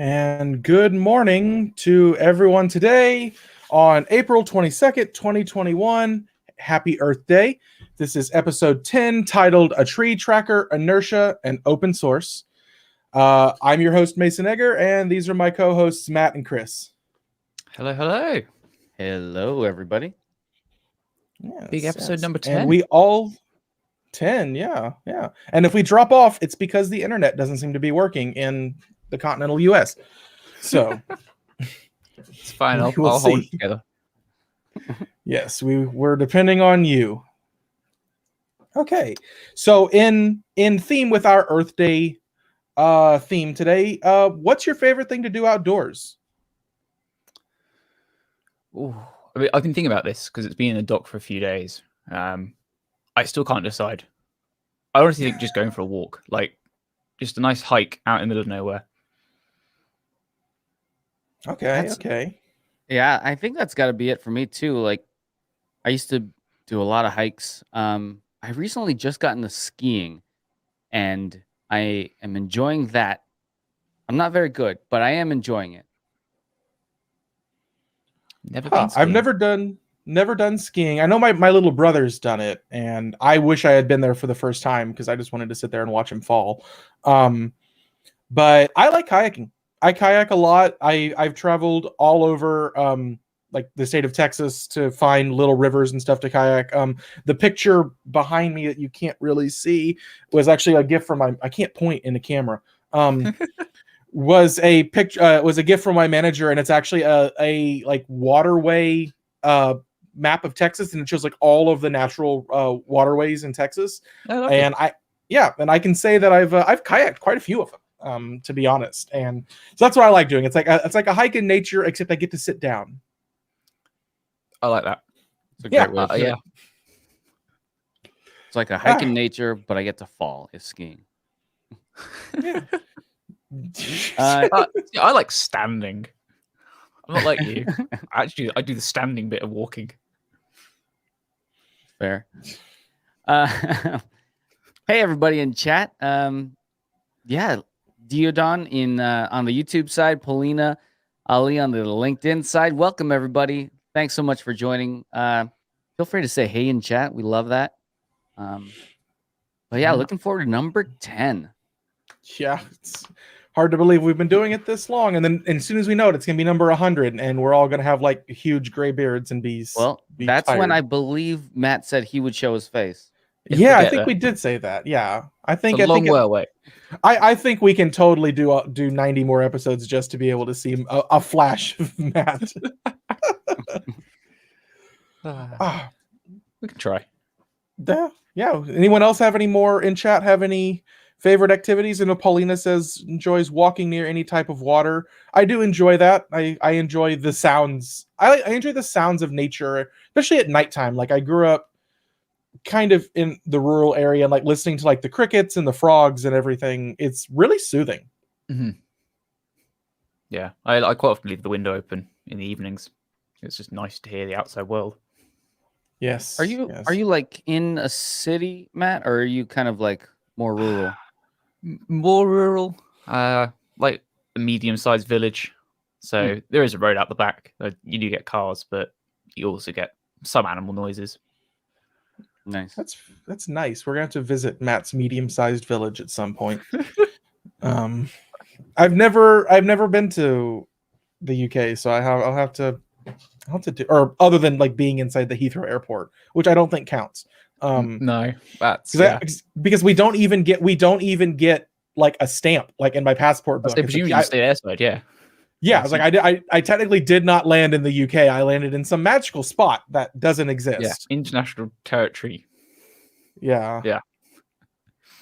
And good morning to everyone today on April 22nd, 2021. Happy Earth Day. This is episode 10 titled A Tree Tracker, Inertia, and Open Source. I'm your host, Mason Egger, and these are my co-hosts, Matt and Chris. Hello, hello. Hello, everybody. Yes, Big episode number 10. And we all... 10, yeah. And if we drop off, it's because the internet doesn't seem to be working in the continental US. So it's fine. I'll hold it together. Yes, we're depending on you. Okay, so in theme with our Earth Day theme today, what's your favorite thing to do outdoors? Ooh, I mean, I've been thinking about this because it's been in the dock for a few days. I still can't decide. I honestly think just going for a walk, like just a nice hike out in the middle of nowhere. Okay. Yeah, I think that's got to be it for me too. Like, I used to do a lot of hikes. I recently just got into skiing, and I am enjoying that. I'm not very good, but I am enjoying it. I've never done skiing. I know my little brother's done it, and I wish I had been there for the first time because I just wanted to sit there and watch him fall. But I like kayaking. I kayak a lot. I've traveled all over like the state of Texas to find little rivers and stuff to kayak. The picture behind me that you can't really see was actually a gift from I can't point in the camera. Was a picture was a gift from my manager, and it's actually a like waterway map of Texas, and it shows like all of the natural waterways in Texas. And I can say that I've kayaked quite a few of them, to be honest. And so that's what I like doing. It's like a hike in nature, except I get to sit down. I like that. It's a great way. Yeah. It's like a hike in nature, but I get to fall. It's skiing. Yeah. I like standing. I'm not like you. I do the standing bit of walking. Fair. Hey, everybody in chat. Yeah, Diodon on the YouTube side, Paulina, Ali on the LinkedIn side. Welcome, everybody. Thanks so much for joining. Feel free to say hey in chat. We love that. But yeah, looking forward to number 10. Yeah, it's hard to believe we've been doing it this long, and then as soon as we know it, it's gonna be number 100, and we're all gonna have like huge gray beards and be that's tired. when I believe Matt said he would show his face. Yeah, I think we did say that. Yeah, I think it's a long way away. I think we can totally do 90 more episodes just to be able to see a flash of Matt. We can try. Yeah. Anyone else have any more in chat? Have any favorite activities? And Paulina says enjoys walking near any type of water. I do enjoy that. I enjoy the sounds. I enjoy the sounds of nature, especially at nighttime. Like I grew up kind of in the rural area, and like listening to like the crickets and the frogs and everything. It's really soothing. Mm-hmm. Yeah, I quite often leave the window open in the evenings. It's just nice to hear the outside world. Yes. Are you like in a city, Matt, or are you kind of like more rural? More rural, like a medium-sized village. So there is a road out the back. You do get cars, but you also get some animal noises. Nice. That's nice. We're gonna have to visit Matt's medium-sized village at some point. I've never been to the UK, so I'll have to do, or other than like being inside the Heathrow airport, which I don't think counts. No, that's because we don't even get like a stamp like in my passport book. Presumably you stay airside, yeah. Yeah, I was like, I technically did not land in the UK. I landed in some magical spot that doesn't exist. Yeah, international territory. Yeah.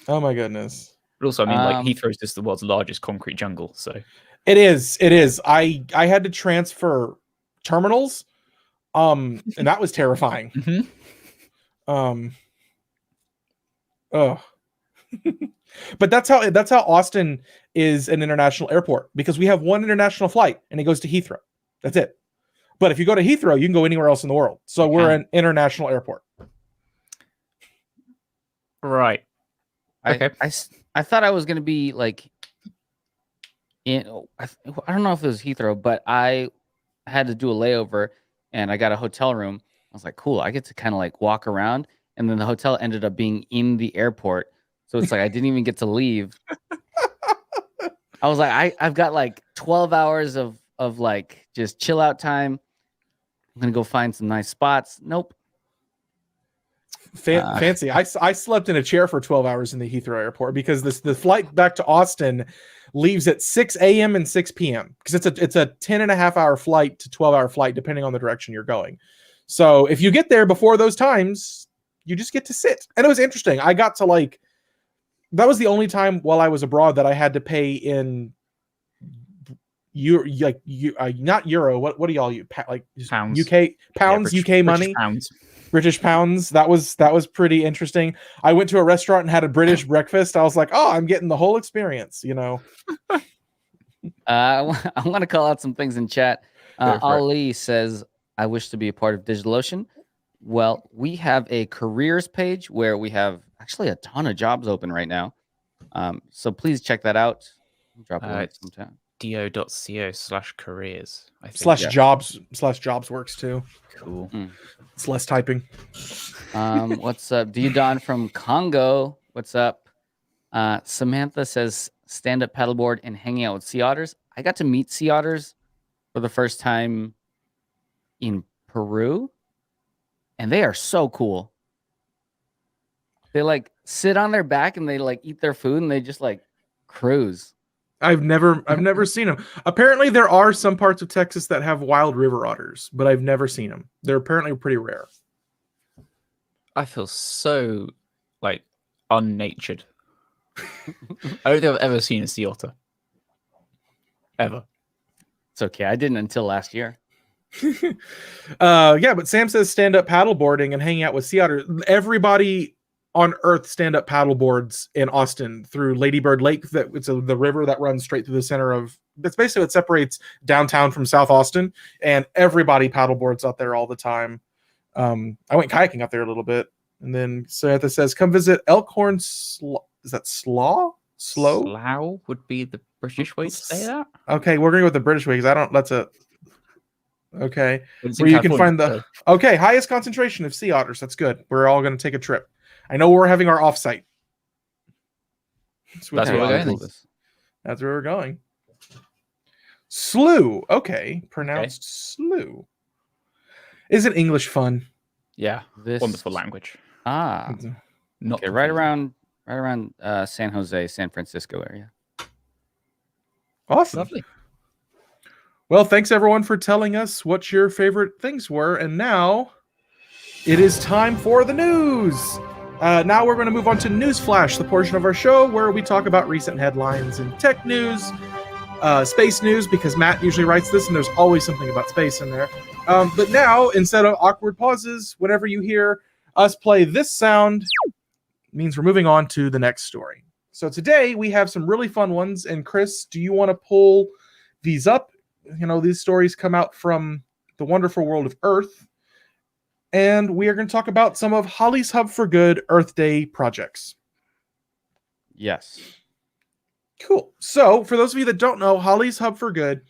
Oh my goodness. But also, I mean, like Heathrow is just the world's largest concrete jungle, so it is. I had to transfer terminals, and that was terrifying. But that's how Austin is an international airport, because we have one international flight and it goes to Heathrow. That's it. But if you go to Heathrow, you can go anywhere else in the world. So we're an international airport. Right. Okay. I thought I was going to be like I don't know if it was Heathrow, but I had to do a layover and I got a hotel room. I was like, cool, I get to kind of like walk around. And then the hotel ended up being in the airport. So it's like I didn't even get to leave. I was like, I've got like 12 hours of like just chill out time. I'm gonna go find some nice spots. Nope. Fancy. I slept in a chair for 12 hours in the Heathrow airport because the flight back to Austin leaves at 6 a.m. and 6 p.m. because it's a 10.5-hour flight to 12-hour flight depending on the direction you're going. So if you get there before those times, you just get to sit. And it was interesting. I got to like, that was the only time while I was abroad that I had to pay in not euro. What do y'all use? Like Pounds. UK pounds, Yeah, UK money. British pounds. British pounds. That was pretty interesting. I went to a restaurant and had a British breakfast. I was like, oh, I'm getting the whole experience, you know. I want to call out some things in chat. Ali says, I wish to be a part of DigitalOcean. Well, we have a careers page where we have actually a ton of jobs open right now. So please check that out. Drop a link sometime. do.co/careers. /jobs works too. Cool. It's less typing. What's up? Diodon from Congo. What's up? Samantha says stand-up paddleboard and hanging out with sea otters. I got to meet sea otters for the first time in Peru, and they are so cool. They like sit on their back and they like eat their food and they just like cruise. I've never seen them. Apparently, there are some parts of Texas that have wild river otters, but I've never seen them. They're apparently pretty rare. I feel so like unnatured. I don't think I've ever seen a sea otter. Ever. It's okay. I didn't until last year. Yeah, but Sam says stand up paddleboarding and hanging out with sea otters. Everybody on Earth stand up paddleboards in Austin through Lady Bird Lake. It's the river that runs straight through the center of. That's basically what separates downtown from South Austin, and everybody paddleboards out there all the time. I went kayaking up there a little bit, and then Samantha says, "Come visit Elkhorn." Is that Slough? Slough would be the British way to say that. Okay, we're gonna go with the British way because I don't. That's a. Okay, where you can find the highest concentration of sea otters. That's good. We're all going to take a trip. I know we're having our offsite. That's where we're going. That's where we're going. Slough. Okay, pronounced slough. Isn't English fun? Yeah, wonderful language. Not okay, right around San Jose, San Francisco area. Awesome. Lovely. Well, thanks everyone for telling us what your favorite things were. And now it is time for the news. Now we're going to move on to News Flash, the portion of our show where we talk about recent headlines and tech news, space news, because Matt usually writes this and there's always something about space in there. But now, instead of awkward pauses, whenever you hear us play this sound, it means we're moving on to the next story. So today we have some really fun ones. And Chris, do you want to pull these up? You know, these stories come out from the wonderful world of Earth. And we are going to talk about some of Holly's Hub for Good Earth Day projects. Yes. Cool. So for those of you that don't know, Holly's Hub for Good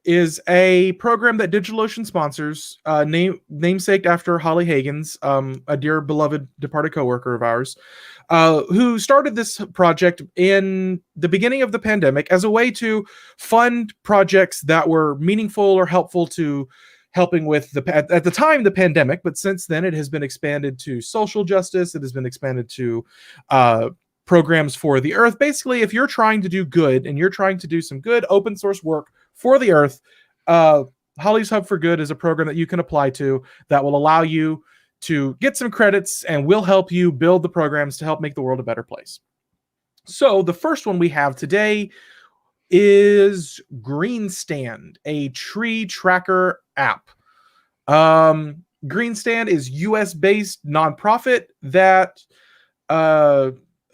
is a program that DigitalOcean sponsors, namesaked after Holly Hagens, a dear beloved departed coworker of ours, who started this project in the beginning of the pandemic as a way to fund projects that were meaningful or helpful to helping with at the time the pandemic, but since then it has been expanded to social justice. It has been expanded to programs for the Earth. Basically, if you're trying to do good and you're trying to do some good open source work for the Earth, Holly's Hub for Good is a program that you can apply to that will allow you to get some credits and will help you build the programs to help make the world a better place. So the first one we have today is Greenstand, a tree tracker app. Greenstand is US-based nonprofit that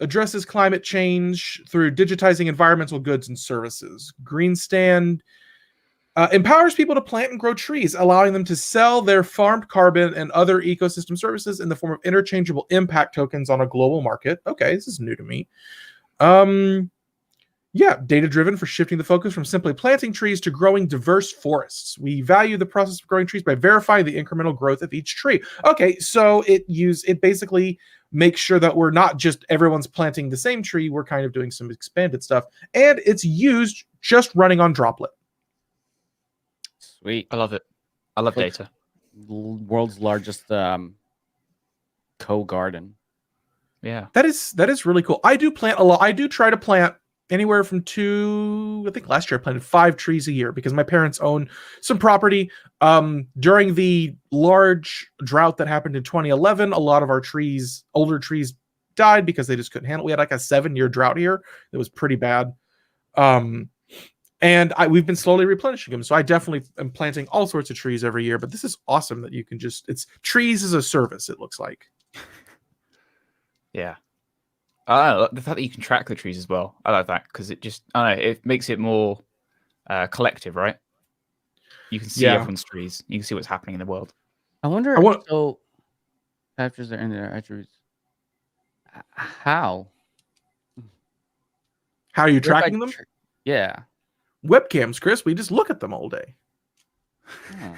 addresses climate change through digitizing environmental goods and services. Greenstand empowers people to plant and grow trees, allowing them to sell their farmed carbon and other ecosystem services in the form of interchangeable impact tokens on a global market. Okay, this is new to me. Yeah, data-driven for shifting the focus from simply planting trees to growing diverse forests. We value the process of growing trees by verifying the incremental growth of each tree. Okay, so it basically makes sure that we're not just everyone's planting the same tree, we're kind of doing some expanded stuff. And it's used just running on Droplet. Sweet. I love it. I love Like- data. World's largest co-garden. Yeah. That is really cool. I do plant a lot. I do try to plant anywhere from 2, I think last year I planted 5 trees a year because my parents own some property. During the large drought that happened in 2011, a lot of our trees, older trees, died because they just couldn't handle it. We had like a 7-year drought here. It was pretty bad. And we've been slowly replenishing them. So I definitely am planting all sorts of trees every year, but this is awesome that you can just, it's trees as a service, it looks like. Yeah. The fact that you can track the trees as well. I like that because it just, I don't know, it makes it more collective, right? You can see everyone's trees. You can see what's happening in the world. I wonder. So, captures are in their attributes. How? How are you tracking them? Yeah. Webcams, Chris. We just look at them all day. Oh.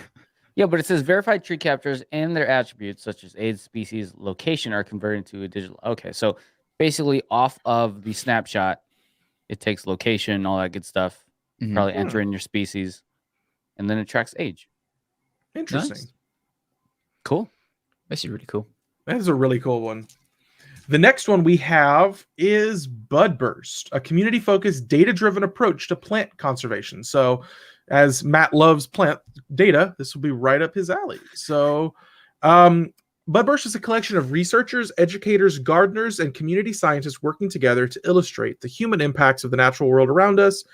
Yeah, but it says verified tree captures and their attributes, such as age, species, location, are converted to a digital. Okay, so basically, off of the snapshot, it takes location, all that good stuff. Mhm. Probably enter in your species, and then it tracks age. Interesting. Nice. Cool. This is really cool. That is a really cool one. The next one we have is Budburst, a community-focused, data-driven approach to plant conservation. So, as Matt loves plant data, this will be right up his alley. So, Budburst is a collection of researchers, educators, gardeners, and community scientists working together to illustrate the human impacts of the natural world around us,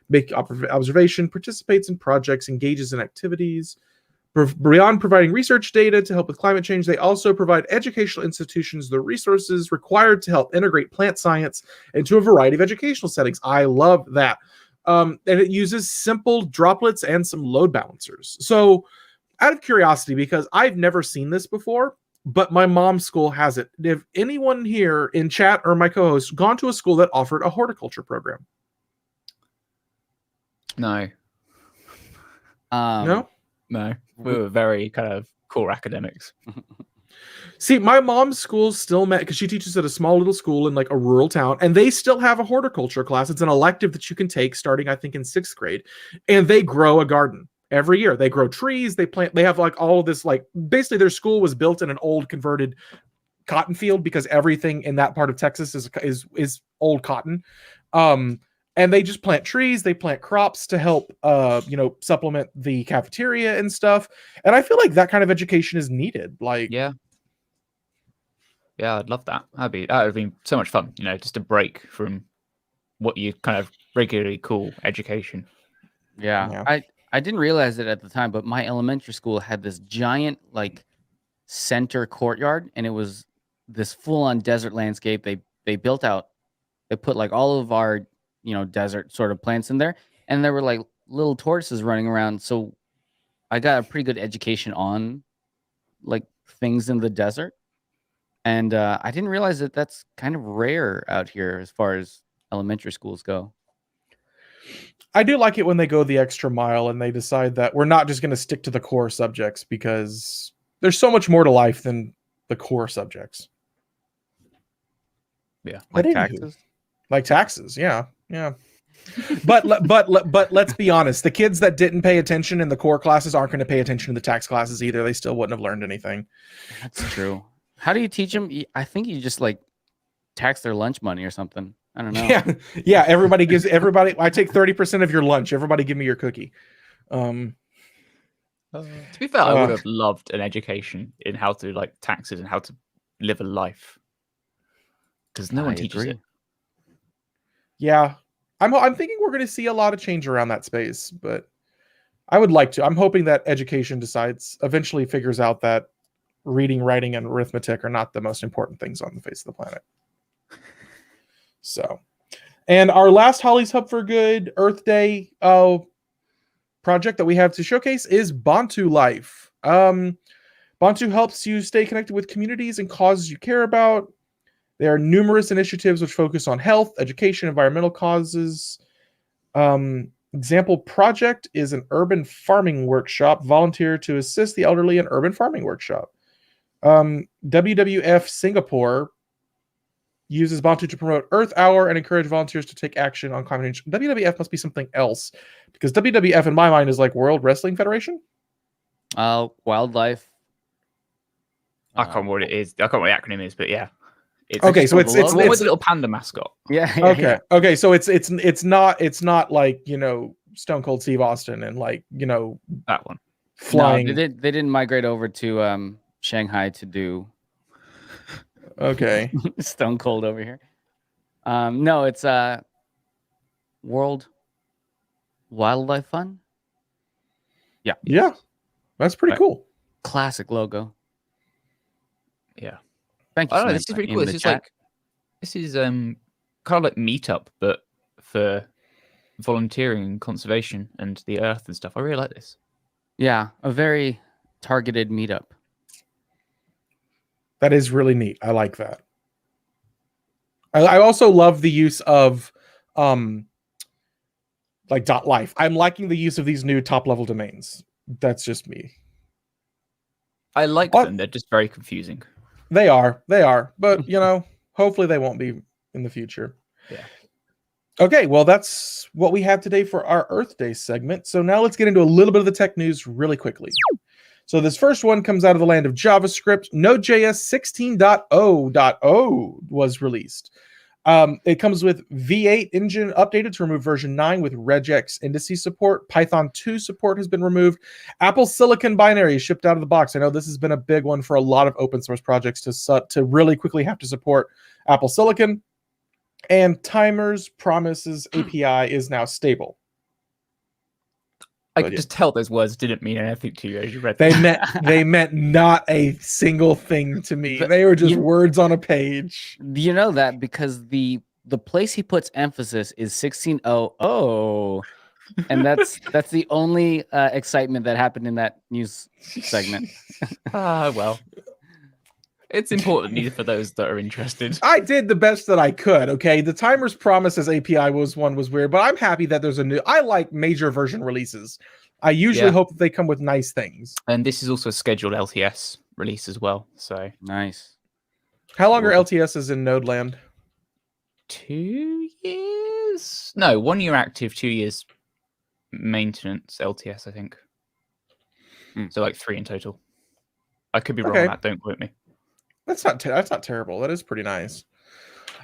make observation, participates in projects, engages in activities. Beyond providing research data to help with climate change, they also provide educational institutions the resources required to help integrate plant science into a variety of educational settings. I love that. And it uses simple droplets and some load balancers. So, out of curiosity, because I've never seen this before, but my mom's school has it. If anyone here in chat or my co-host gone to a school that offered a horticulture program? No. No? No. We were very kind of core academics. See, my mom's school still met because she teaches at a small little school in like a rural town, and they still have a horticulture class. It's an elective that you can take starting, I think, in 6th grade, and they grow a garden every year. They grow trees, they plant, they have like all of this, like basically their school was built in an old converted cotton field because everything in that part of Texas is old cotton. And they just plant trees, they plant crops to help supplement the cafeteria and stuff. And I feel like that kind of education is needed. Like, Yeah, I'd love that. That would have been so much fun, just a break from what you kind of regularly call education. Yeah. I didn't realize it at the time, but my elementary school had this giant like center courtyard, and it was this full-on desert landscape. They built out, they put like all of our desert sort of plants in there, and there were like little tortoises running around. So I got a pretty good education on like things in the desert, and I didn't realize that that's kind of rare out here as far as elementary schools go. I do like it when they go the extra mile and they decide that we're not just going to stick to the core subjects, because there's so much more to life than the core subjects. Yeah, like But anywho, taxes. like taxes, yeah. But let's be honest, the kids that didn't pay attention in the core classes aren't going to pay attention in the tax classes either. They still wouldn't have learned anything. That's true. How do you teach them? I think you just like tax their lunch money or something. I don't know. Yeah. Everybody gives everybody. I take 30% of your lunch. Everybody give me your cookie. To be fair, I would have loved an education in how to like taxes and how to live a life, because no one teaches it. Yeah, I'm thinking we're going to see a lot of change around that space, but I would like to. I'm hoping that education eventually figures out that reading, writing, and arithmetic are not the most important things on the face of the planet. So, and our last Holly's Hub for Good Earth Day project that we have to showcase is Bantu Life. Bantu helps you stay connected with communities and causes you care about. There are numerous initiatives which focus on health, education, environmental causes. Example project is an urban farming workshop. Volunteer to assist the elderly in urban farming workshop. WWF Singapore uses Ubuntu to promote Earth Hour and encourage volunteers to take action on climate change. WWF must be something else, because WWF in my mind is like World Wrestling Federation. Wildlife. I can't remember what it is. I can't remember what the acronym is, but yeah. Okay, so it's the one with the little panda mascot. Yeah. Okay. So it's not like, you know, Stone Cold Steve Austin and like, you know, that one flying. No, they didn't migrate over to Shanghai to do. Okay. Stone Cold over here. No, it's World Wildlife Fund. Yeah, that's pretty cool. Classic logo. Yeah. Thank you. I don't know. This is pretty cool. This is kind of like Meetup, but for volunteering and conservation and the earth and stuff. I really like this. Yeah, a very targeted meetup. That is really neat. I like that. I also love the use of like .life. I'm liking the use of these new top level domains. That's just me. I like them. They're just very confusing. They are, but you know, hopefully they won't be in the future. Yeah. Okay, well, that's what we have today for our Earth Day segment. So now let's get into a little bit of the tech news really quickly. So this first one comes out of the land of JavaScript. Node.js 16.0.0 was released. It comes with V8 engine updated to remove version 9 with regex indices support. Python 2 support has been removed. Apple Silicon binary is shipped out of the box. I know this has been a big one for a lot of open source projects to really quickly have to support Apple Silicon. And Timers Promises API is now stable. I could just tell those words didn't mean anything to you as you read them. They meant not a single thing to me. They were just words on a page. You know that because the place he puts emphasis is 16.0.0, and that's the only excitement that happened in that news segment. Well, it's important neither for those that are interested. I did the best that I could. Okay, the Timers Promises API was weird, but I'm happy that there's a new. I like major version releases. I usually hope that they come with nice things. And this is also a scheduled LTS release as well. So nice. How long are LTSs in Node land? 2 years? No, 1 year active, 2 years maintenance LTS, I think. So like 3 in total. I could be wrong on that. Don't quote me. That's not terrible. That is pretty nice.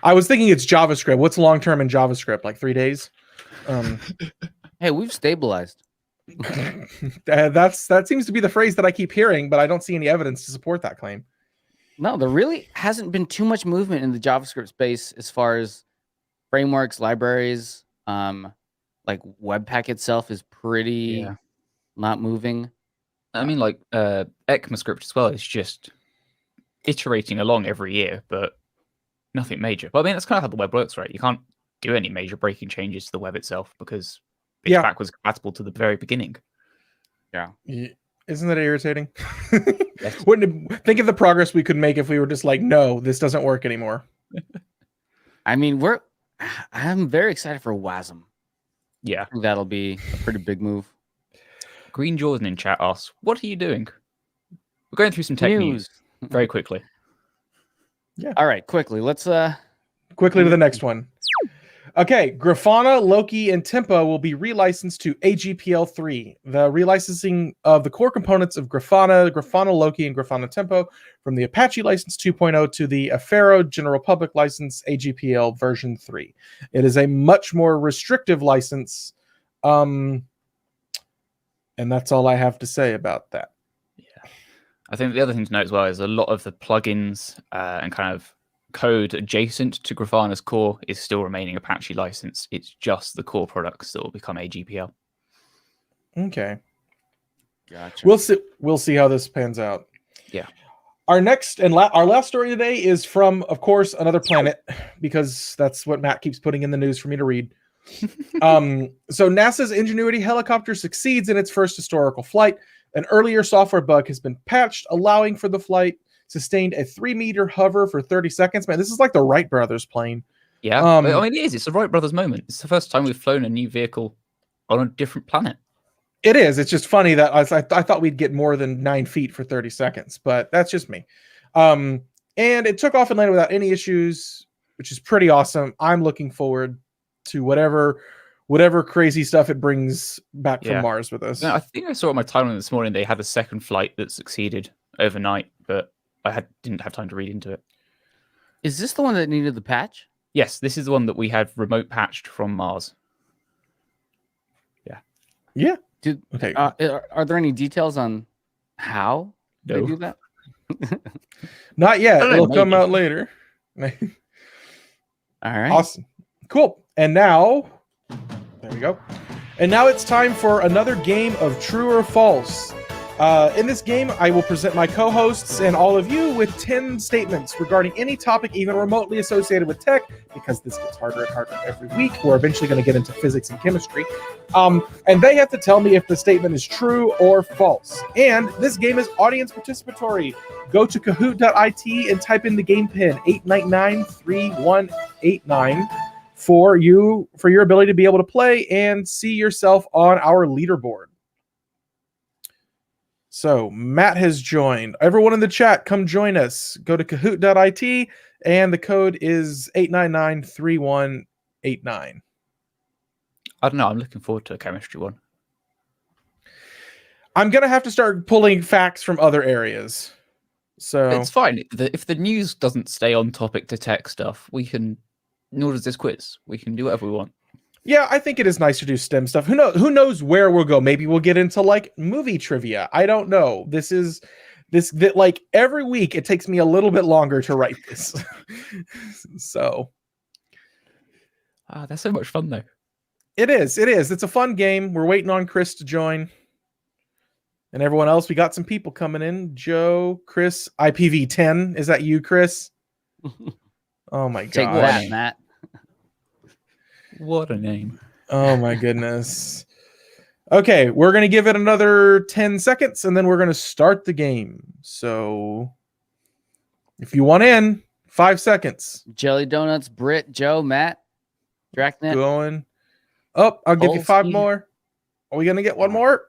I was thinking it's JavaScript. What's long term in JavaScript? Like 3 days? Hey, we've stabilized. That seems to be the phrase that I keep hearing, but I don't see any evidence to support that claim. No, there really hasn't been too much movement in the JavaScript space as far as frameworks, libraries. Like Webpack itself is pretty not moving. I mean, like ECMAScript as well is just iterating along every year, but nothing major. But I mean, that's kind of how the web works, right? You can't do any major breaking changes to the web itself because it's backwards compatible to the very beginning. Yeah. Isn't that irritating? Think of the progress we could make if we were just like, no, this doesn't work anymore. I mean, I'm very excited for WASM. Yeah. I think that'll be a pretty big move. Green Jordan in chat asks, what are you doing? We're going through some tech news very quickly. Yeah. All right, quickly. Let's quickly to the next one. Okay, Grafana, Loki, and Tempo will be relicensed to AGPL3. The relicensing of the core components of Grafana Loki, and Grafana Tempo from the Apache license 2.0 to the Affero General Public license AGPL version 3. It is a much more restrictive license, and that's all I have to say about that. Yeah, I think the other thing to note as well is a lot of the plugins and kind of code adjacent to Grafana's core is still remaining Apache license. It's just the core products that will become AGPL. Okay. Gotcha. We'll see how this pans out. Yeah. Our next and our last story today is from, of course, another planet, because that's what Matt keeps putting in the news for me to read. So NASA's Ingenuity helicopter succeeds in its first historical flight. An earlier software bug has been patched, allowing for the flight. sustained a 3-meter hover for 30 seconds. Man, this is like the Wright brothers plane. Yeah, I mean, it is. It's the Wright brothers moment. It's the first time we've flown a new vehicle on a different planet. It is. It's just funny that I thought we'd get more than 9 feet for 30 seconds, but that's just me. And it took off and landed without any issues, which is pretty awesome. I'm looking forward to whatever crazy stuff it brings back from Mars with us. No, I think I saw on my timeline this morning they had a second flight that succeeded overnight, but I didn't have time to read into it. Is this the one that needed the patch? Yes, this is the one that we had remote patched from Mars. Yeah. Okay. Are there any details on how they do that? Not yet. It'll come out later. All right. Awesome. Cool. And now, there we go. And now it's time for another game of True or False. In this game, I will present my co-hosts and all of you with 10 statements regarding any topic even remotely associated with tech, because this gets harder and harder every week. We're eventually going to get into physics and chemistry. And they have to tell me if the statement is true or false. And this game is audience participatory. Go to kahoot.it and type in the game pin 8993189 for your ability to be able to play and see yourself on our leaderboard. So Matt has joined. Everyone in the chat, come join us. Go to kahoot.it and the code is 8993189. I don't know. I'm looking forward to a chemistry one. I'm going to have to start pulling facts from other areas. So it's fine. If the news doesn't stay on topic to tech stuff, nor does this quiz. We can do whatever we want. Yeah, I think it is nice to do STEM stuff. Who knows where we'll go? Maybe we'll get into like movie trivia. I don't know. Like every week it takes me a little bit longer to write this. So that's so much fun though. It is. It's a fun game. We're waiting on Chris to join. And everyone else, we got some people coming in. Joe, Chris, IPv10. Is that you, Chris? Oh my god. Take that, Matt. What a name. Oh my goodness. Okay, we're going to give it another 10 seconds and then we're going to start the game. So if you want in, 5 seconds. Jelly Donuts, Britt, Joe, Matt, Dracnet. Going. Oh, I'll give you 5 more. Are we going to get one more?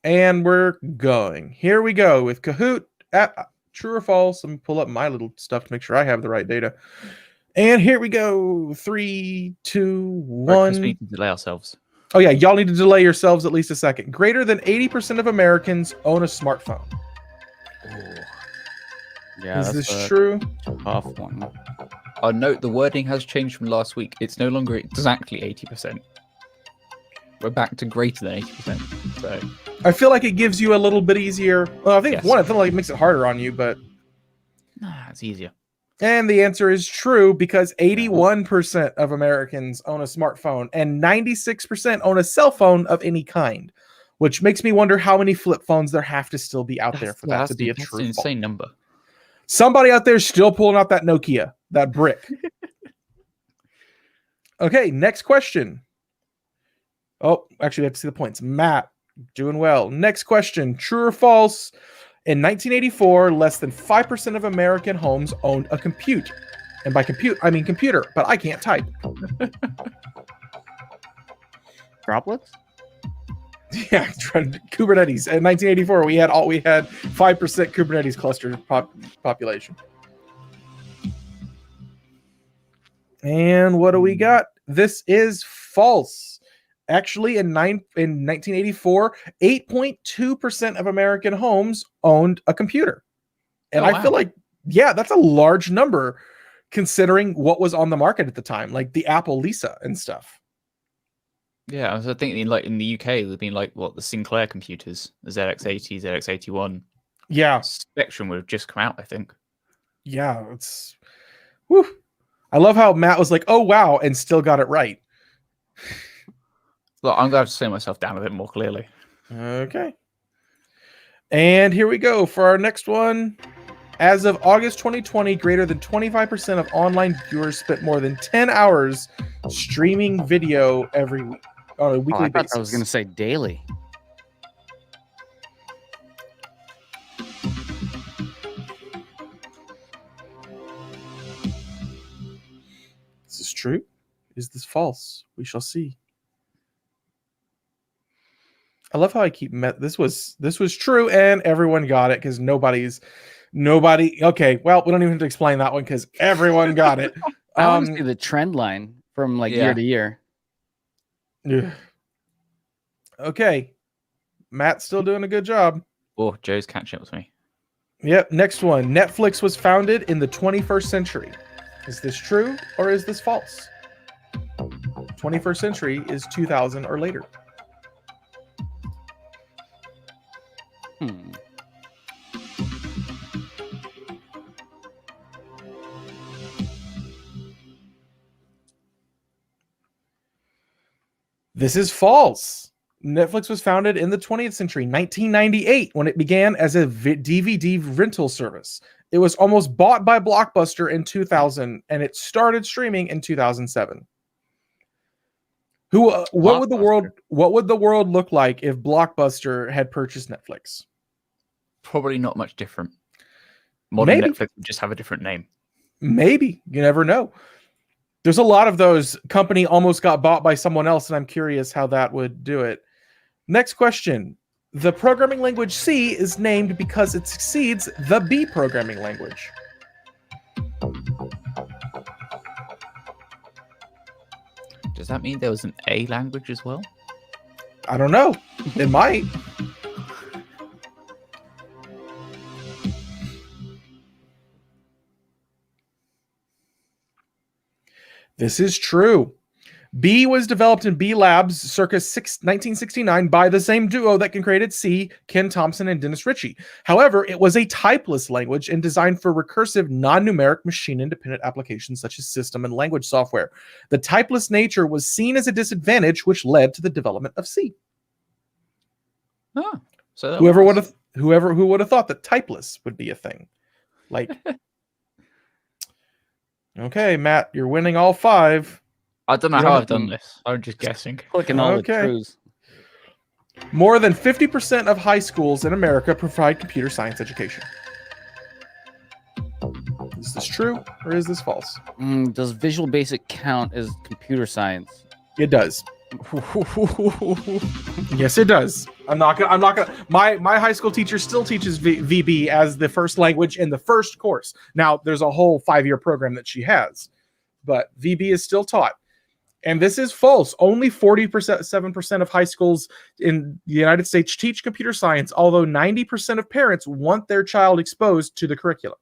And we're going. Here we go with Kahoot at True or False. Let me pull up my little stuff to make sure I have the right data. And here we go. 3, 2, 1. We need to delay ourselves. Oh, yeah. Y'all need to delay yourselves at least a second. Greater than 80% of Americans own a smartphone. Yeah, is this true? Tough one. I'll note the wording has changed from last week. It's no longer exactly 80%. We're back to greater than 80%. So I feel like it gives you a little bit easier. Well, I think I feel like it makes it harder on you, but it's easier. And the answer is true because 81% of Americans own a smartphone and 96% own a cell phone of any kind, which makes me wonder how many flip phones there have to still be out there for that to be a true. That's an insane number. Somebody out there is still pulling out that Nokia, that brick. Okay, next question. Oh, actually, we have to see the points. Matt, doing well. Next question. True or false? In 1984, less than 5% of American homes owned a compute. And by compute, I mean computer, but I can't type. Droplets? Yeah, Kubernetes. In 1984, we had 5% Kubernetes cluster population. And what do we got? This is false. Actually, in 1984, 8.2% of American homes owned a computer. And I feel like, that's a large number considering what was on the market at the time, like the Apple Lisa and stuff. Yeah, I was thinking like in the UK, it would have been like the Sinclair computers, the ZX80, ZX81. Yeah. Spectrum would have just come out, I think. Yeah, it's... Whew. I love how Matt was like, oh, wow, and still got it right. Look, I'm going to have to slow myself down a bit more clearly. Okay. And here we go for our next one. As of August 2020, greater than 25% of online viewers spent more than 10 hours streaming video every week on a weekly basis. I was going to say daily. true? Is this false? We shall see. I love how I keep this was true, and everyone got it because nobody. Okay, well, we don't even have to explain that one because everyone got it. I want to see the trend line from like year to year. Yeah. Okay, Matt's still doing a good job. Oh, Joe's catching up with me. Yep. Next one. Netflix was founded in the 21st century. Is this true or is this false? 21st century is 2000 or later. This is false. Netflix was founded in the 20th century, 1998, when it began as a DVD rental service. It was almost bought by Blockbuster in 2000, and it started streaming in 2007. What would the world look like if Blockbuster had purchased Netflix? Probably not much different. Modern Maybe. Netflix would just have a different name. Maybe. You never know. There's a lot of those. Company almost got bought by someone else, and I'm curious how that would do it. Next question. The programming language C is named because it succeeds the B programming language. Does that mean there was an A language as well? I don't know. It might. This is true. B was developed in B Labs circa 1969 by the same duo that created C, Ken Thompson and Dennis Ritchie. However, it was a typeless language and designed for recursive, non-numeric, machine-independent applications such as system and language software. The typeless nature was seen as a disadvantage, which led to the development of C. Oh, so who would have thought that typeless would be a thing? Like, okay, Matt, you're winning all 5. I don't know how I've done this. I'm just guessing. Clicking all the truths. More than 50% of high schools in America provide computer science education. Is this true or is this false? Does Visual Basic count as computer science? It does. Yes, it does. I'm not gonna. My high school teacher still teaches VB as the first language in the first course. Now there's a whole 5-year program that she has, but VB is still taught. And this is false. Only 47% of high schools in the United States teach computer science, although 90% of parents want their child exposed to the curriculum.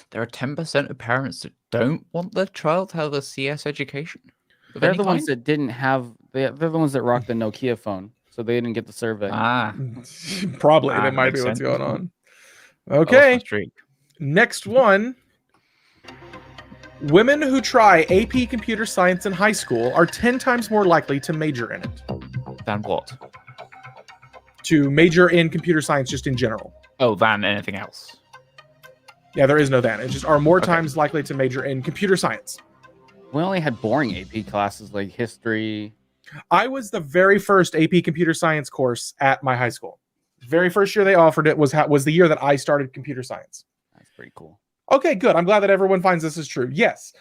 There are 10% of parents that don't want their child to have a CS education. They're the ones that didn't have. They're the ones that rocked the Nokia phone, so they didn't get the survey. Probably that might be what's going on. Okay. Next one. Women who try AP Computer Science in high school are 10 times more likely to major in it. Than what? To major in computer science just in general. Oh, than anything else. Yeah, there is no than. It just are more times likely to major in computer science. We only had boring AP classes like history. I was the very first AP Computer Science course at my high school. The very first year they offered it was the year that I started computer science. That's pretty cool. Okay, good. I'm glad that everyone finds this is true. Yes.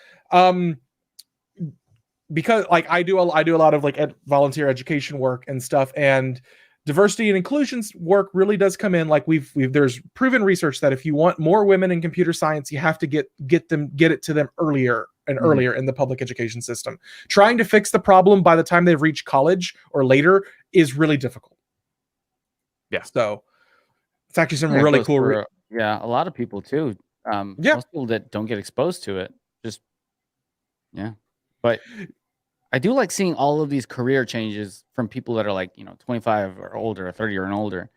Because like I do a lot of like volunteer education work and stuff, and diversity and inclusion work really does come in. Like there's proven research that if you want more women in computer science, you have to get it to them earlier and earlier in the public education system. Trying to fix the problem by the time they've reached college or later is really difficult. Yeah. So it's actually some really cool. A lot of people too. Most people that don't get exposed to it, but I do like seeing all of these career changes from people that are like 25 or older, or 30 or older.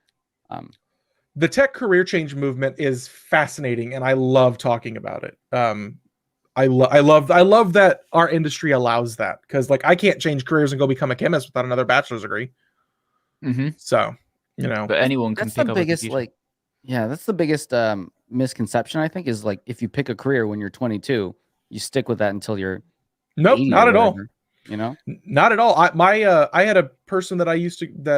The tech career change movement is fascinating, and I love talking about it. I love that our industry allows that, because like I can't change careers and go become a chemist without another bachelor's degree. So but anyone can. That's the biggest that's the biggest misconception, I think, is like if you pick a career when you're 22, you stick with that until you're nope, not at all. Not at all. I had a person that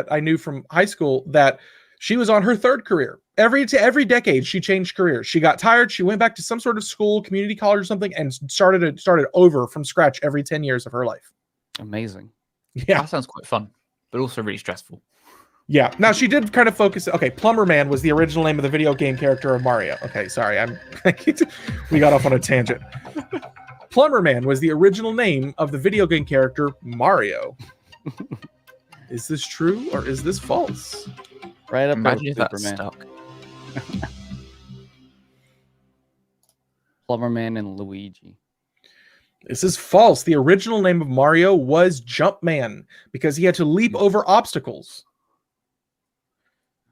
I knew from high school that she was on her 3rd career. Every decade, she changed careers. She got tired. She went back to some sort of school, community college or something, and started over from scratch every 10 years of her life. Amazing. Yeah. That sounds quite fun, but also really stressful. Yeah. Now, she did kind of focus. Okay, Plumber Man was the original name of the video game character of Mario. Okay, sorry. We got off on a tangent. Plumber Man was the original name of the video game character Mario. Is this true or is this false? Right up Imagine if that's Superman. stuck. Plumber Man and Luigi. This is false. The original name of Mario was Jumpman because he had to leap over obstacles.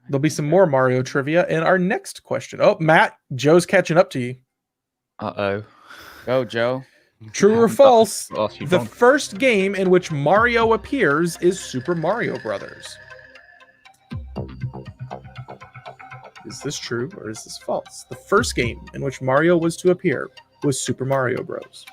There'll be some more Mario trivia in our next question. Oh, Matt, Joe's catching up to you. Uh-oh. Go, Joe. True or false? Ask you The wrong. first game in which Mario appears is Super Mario Brothers. Is this true or is this false? The first game in which Mario was to appear was Super Mario Bros.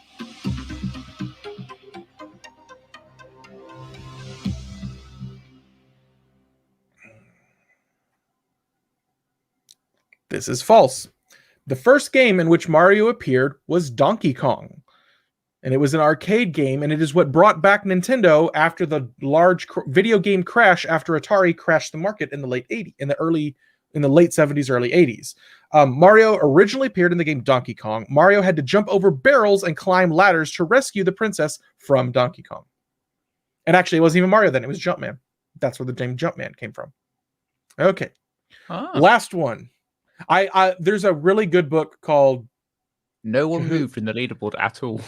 This is false. The first game in which Mario appeared was Donkey Kong. And it was an arcade game, and it is what brought back Nintendo after the large video game crash after Atari crashed the market in the late 80s, in the late 70s, early 80s. Mario originally appeared in the game Donkey Kong. Mario had to jump over barrels and climb ladders to rescue the princess from Donkey Kong. And actually, it wasn't even Mario then; it was Jumpman. That's where the name Jumpman came from. Okay, last one. There's a really good book called No one moved in the leaderboard at all.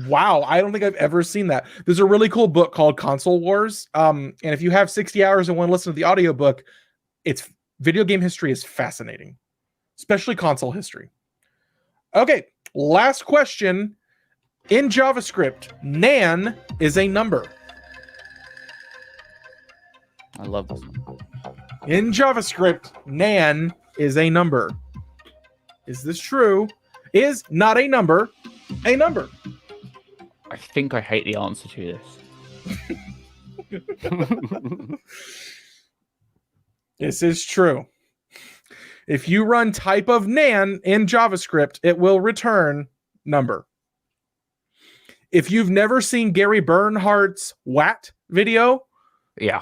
Wow, I don't think I've ever seen that. There's a really cool book called Console Wars. And if you have 60 hours and want to listen to the audiobook, it's video game history is fascinating, especially console history. Okay, last question. In JavaScript, nan is a number. I love this one. In JavaScript, nan is a number. Is this true? Is not a number a number? I think I hate the answer to this. This is true. If you run type of nan in JavaScript, it will return number. If you've never seen Gary Bernhardt's WAT video, Yeah.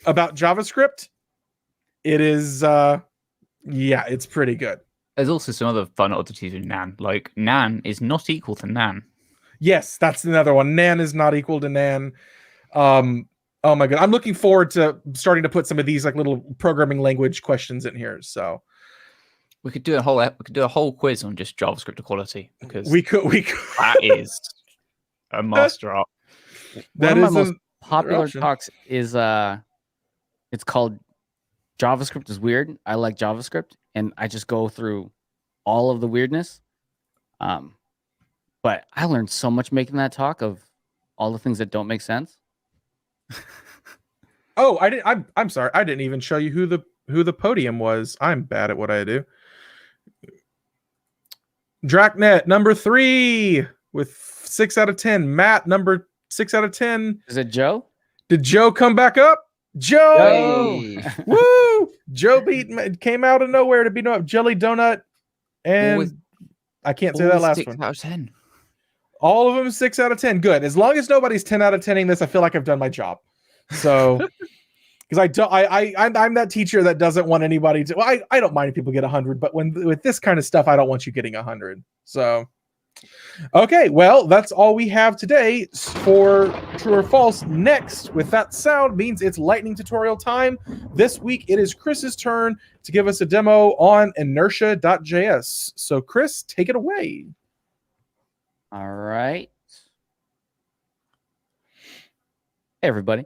about JavaScript, it is it's pretty good. There's also some other fun oddities with nan. Like, nan is not equal to nan. Yes, that's another one. Nan is not equal to nan. Oh my god, I'm looking forward to starting to put some of these like little programming language questions in here. So We could do a whole quiz on just JavaScript equality because we could. that is a master art. That One of is my most an popular option. talks is it's called JavaScript is Weird. I like JavaScript, and I just go through all of the weirdness. But I learned so much making that talk of all the things that don't make sense. Oh, I didn't. I'm sorry. I didn't even show you who the podium was. I'm bad at what I do. Dracnet number 3 with 6 out of 10. Matt number 6 out of 10. Is it Joe? Did Joe come back up? Joe! Hey. Woo! Joe came out of nowhere to beat him up. Jelly Donut and Always- I can't say that last 6 one. out of 10. All of them 6 out of 10. Good. As long as nobody's 10 out of 10ing this, I feel like I've done my job. So, because I'm that teacher that doesn't want anybody to. Well, I don't mind if people get 100, but with this kind of stuff, I don't want you getting 100. So, okay, well, that's all we have today for true or false. Next, with that sound, means it's lightning tutorial time. This week, it is Chris's turn to give us a demo on Inertia.js. So, Chris, take it away. All right. Hey, everybody.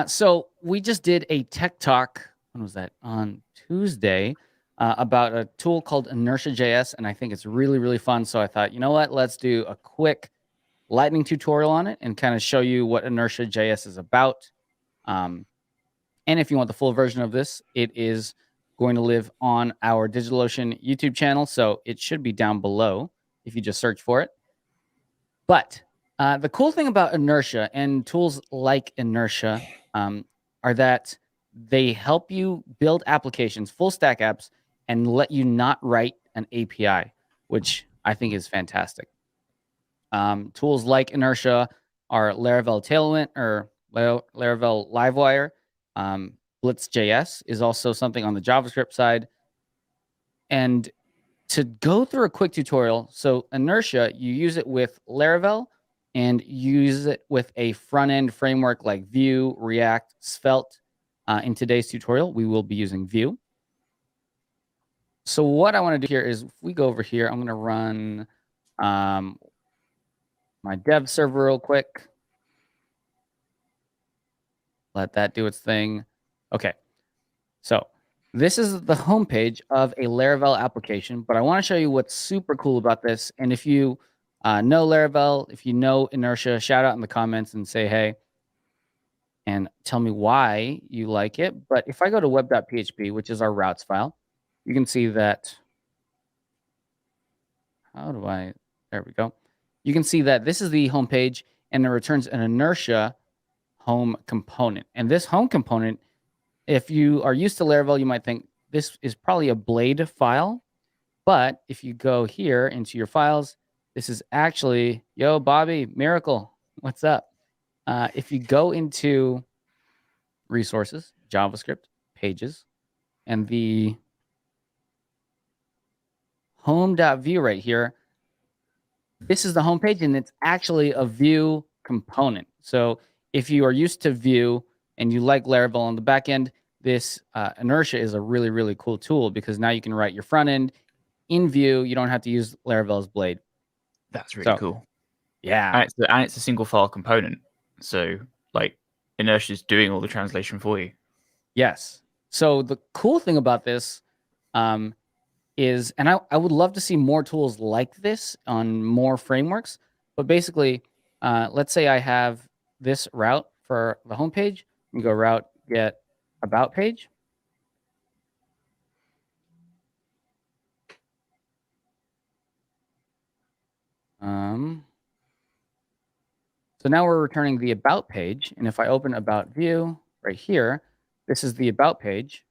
So we just did a tech talk. When was that? On Tuesday, about a tool called Inertia.js, and I think it's really, really fun. So I thought, you know what? Let's do a quick lightning tutorial on it and kind of show you what Inertia.js is about. And if you want the full version of this, it is going to live on our DigitalOcean YouTube channel. So it should be down below if you just search for it. But the cool thing about Inertia and tools like Inertia are that they help you build applications, full stack apps, and let you not write an API, which I think is fantastic. Tools like Inertia are Laravel Tailwind or Laravel Livewire. Blitz.js is also something on the JavaScript side. And to go through a quick tutorial, so Inertia, you use it with Laravel and use it with a front-end framework like Vue, React, Svelte. In today's tutorial, we will be using Vue. So what I want to do here is, if we go over here, I'm going to run my dev server real quick. Let that do its thing. Okay. So this is the homepage of a Laravel application, but I want to show you what's super cool about this. And if you know Laravel, if you know Inertia, shout out in the comments and say hey, and tell me why you like it. But if I go to web.php, which is our routes file, you can see that. There we go. You can see that this is the homepage, and it returns an Inertia home component. And this home component, if you are used to Laravel, you might think this is probably a blade file. But if you go here into your files, this is actually, yo, Bobby, Miracle, what's up? If you go into resources, JavaScript, pages, and the home.view right here, this is the home page, and it's actually a Vue component. So if you are used to Vue and you like Laravel on the back end, this Inertia is a really, really cool tool because now you can write your front end in Vue. You don't have to use Laravel's blade. That's really cool. Yeah. And it's a single file component. So like Inertia is doing all the translation for you. Yes. So the cool thing about this is, and I would love to see more tools like this on more frameworks, but basically, let's say I have this route for the homepage. You go route get about page. So now we're returning the about page. And if I open about view right here, this is the about page.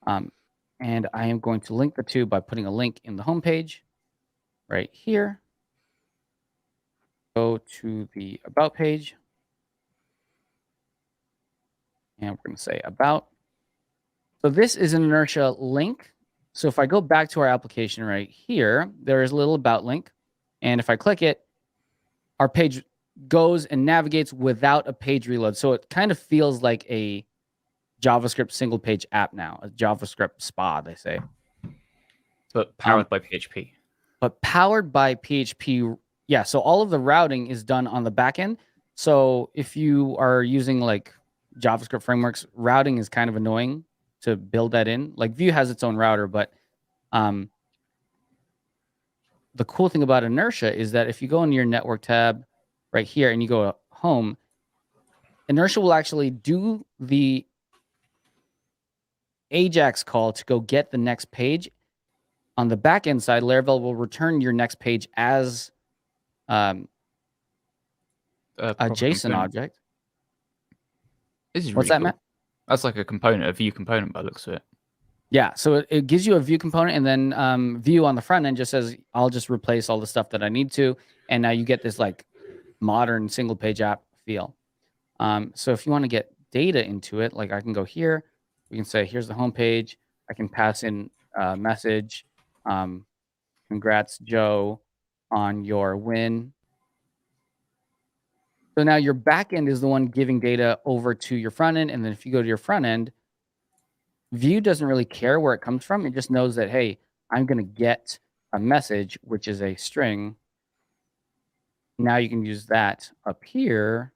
And I am going to link the two by putting a link in the home page right here. Go to the about page. And we're going to say about. So this is an Inertia link. So if I go back to our application right here, there is a little about link. And if I click it, our page goes and navigates without a page reload. So it kind of feels like a JavaScript single page app now, a JavaScript spa, they say. But powered by PHP. But powered by PHP. Yeah, so all of the routing is done on the back end. So if you are using like JavaScript frameworks, routing is kind of annoying to build that in. Like Vue has its own router, but the cool thing about Inertia is that if you go into your network tab right here and you go home, Inertia will actually do the Ajax call to go get the next page. On the back end side, Laravel will return your next page as a JSON object. This is really What's that, cool. Matt? That's like a component, a Vue component by the looks of it. Yeah, so it gives you a Vue component, and then Vue on the front end just says, I'll just replace all the stuff that I need to, and now you get this like modern single page app feel. So if you want to get data into it, like I can go here, we can say, here's the home page. I can pass in a message. Congrats, Joe, on your win. So now your back end is the one giving data over to your front end. And then if you go to your front end, Vue doesn't really care where it comes from. It just knows that, hey, I'm going to get a message, which is a string. Now you can use that up here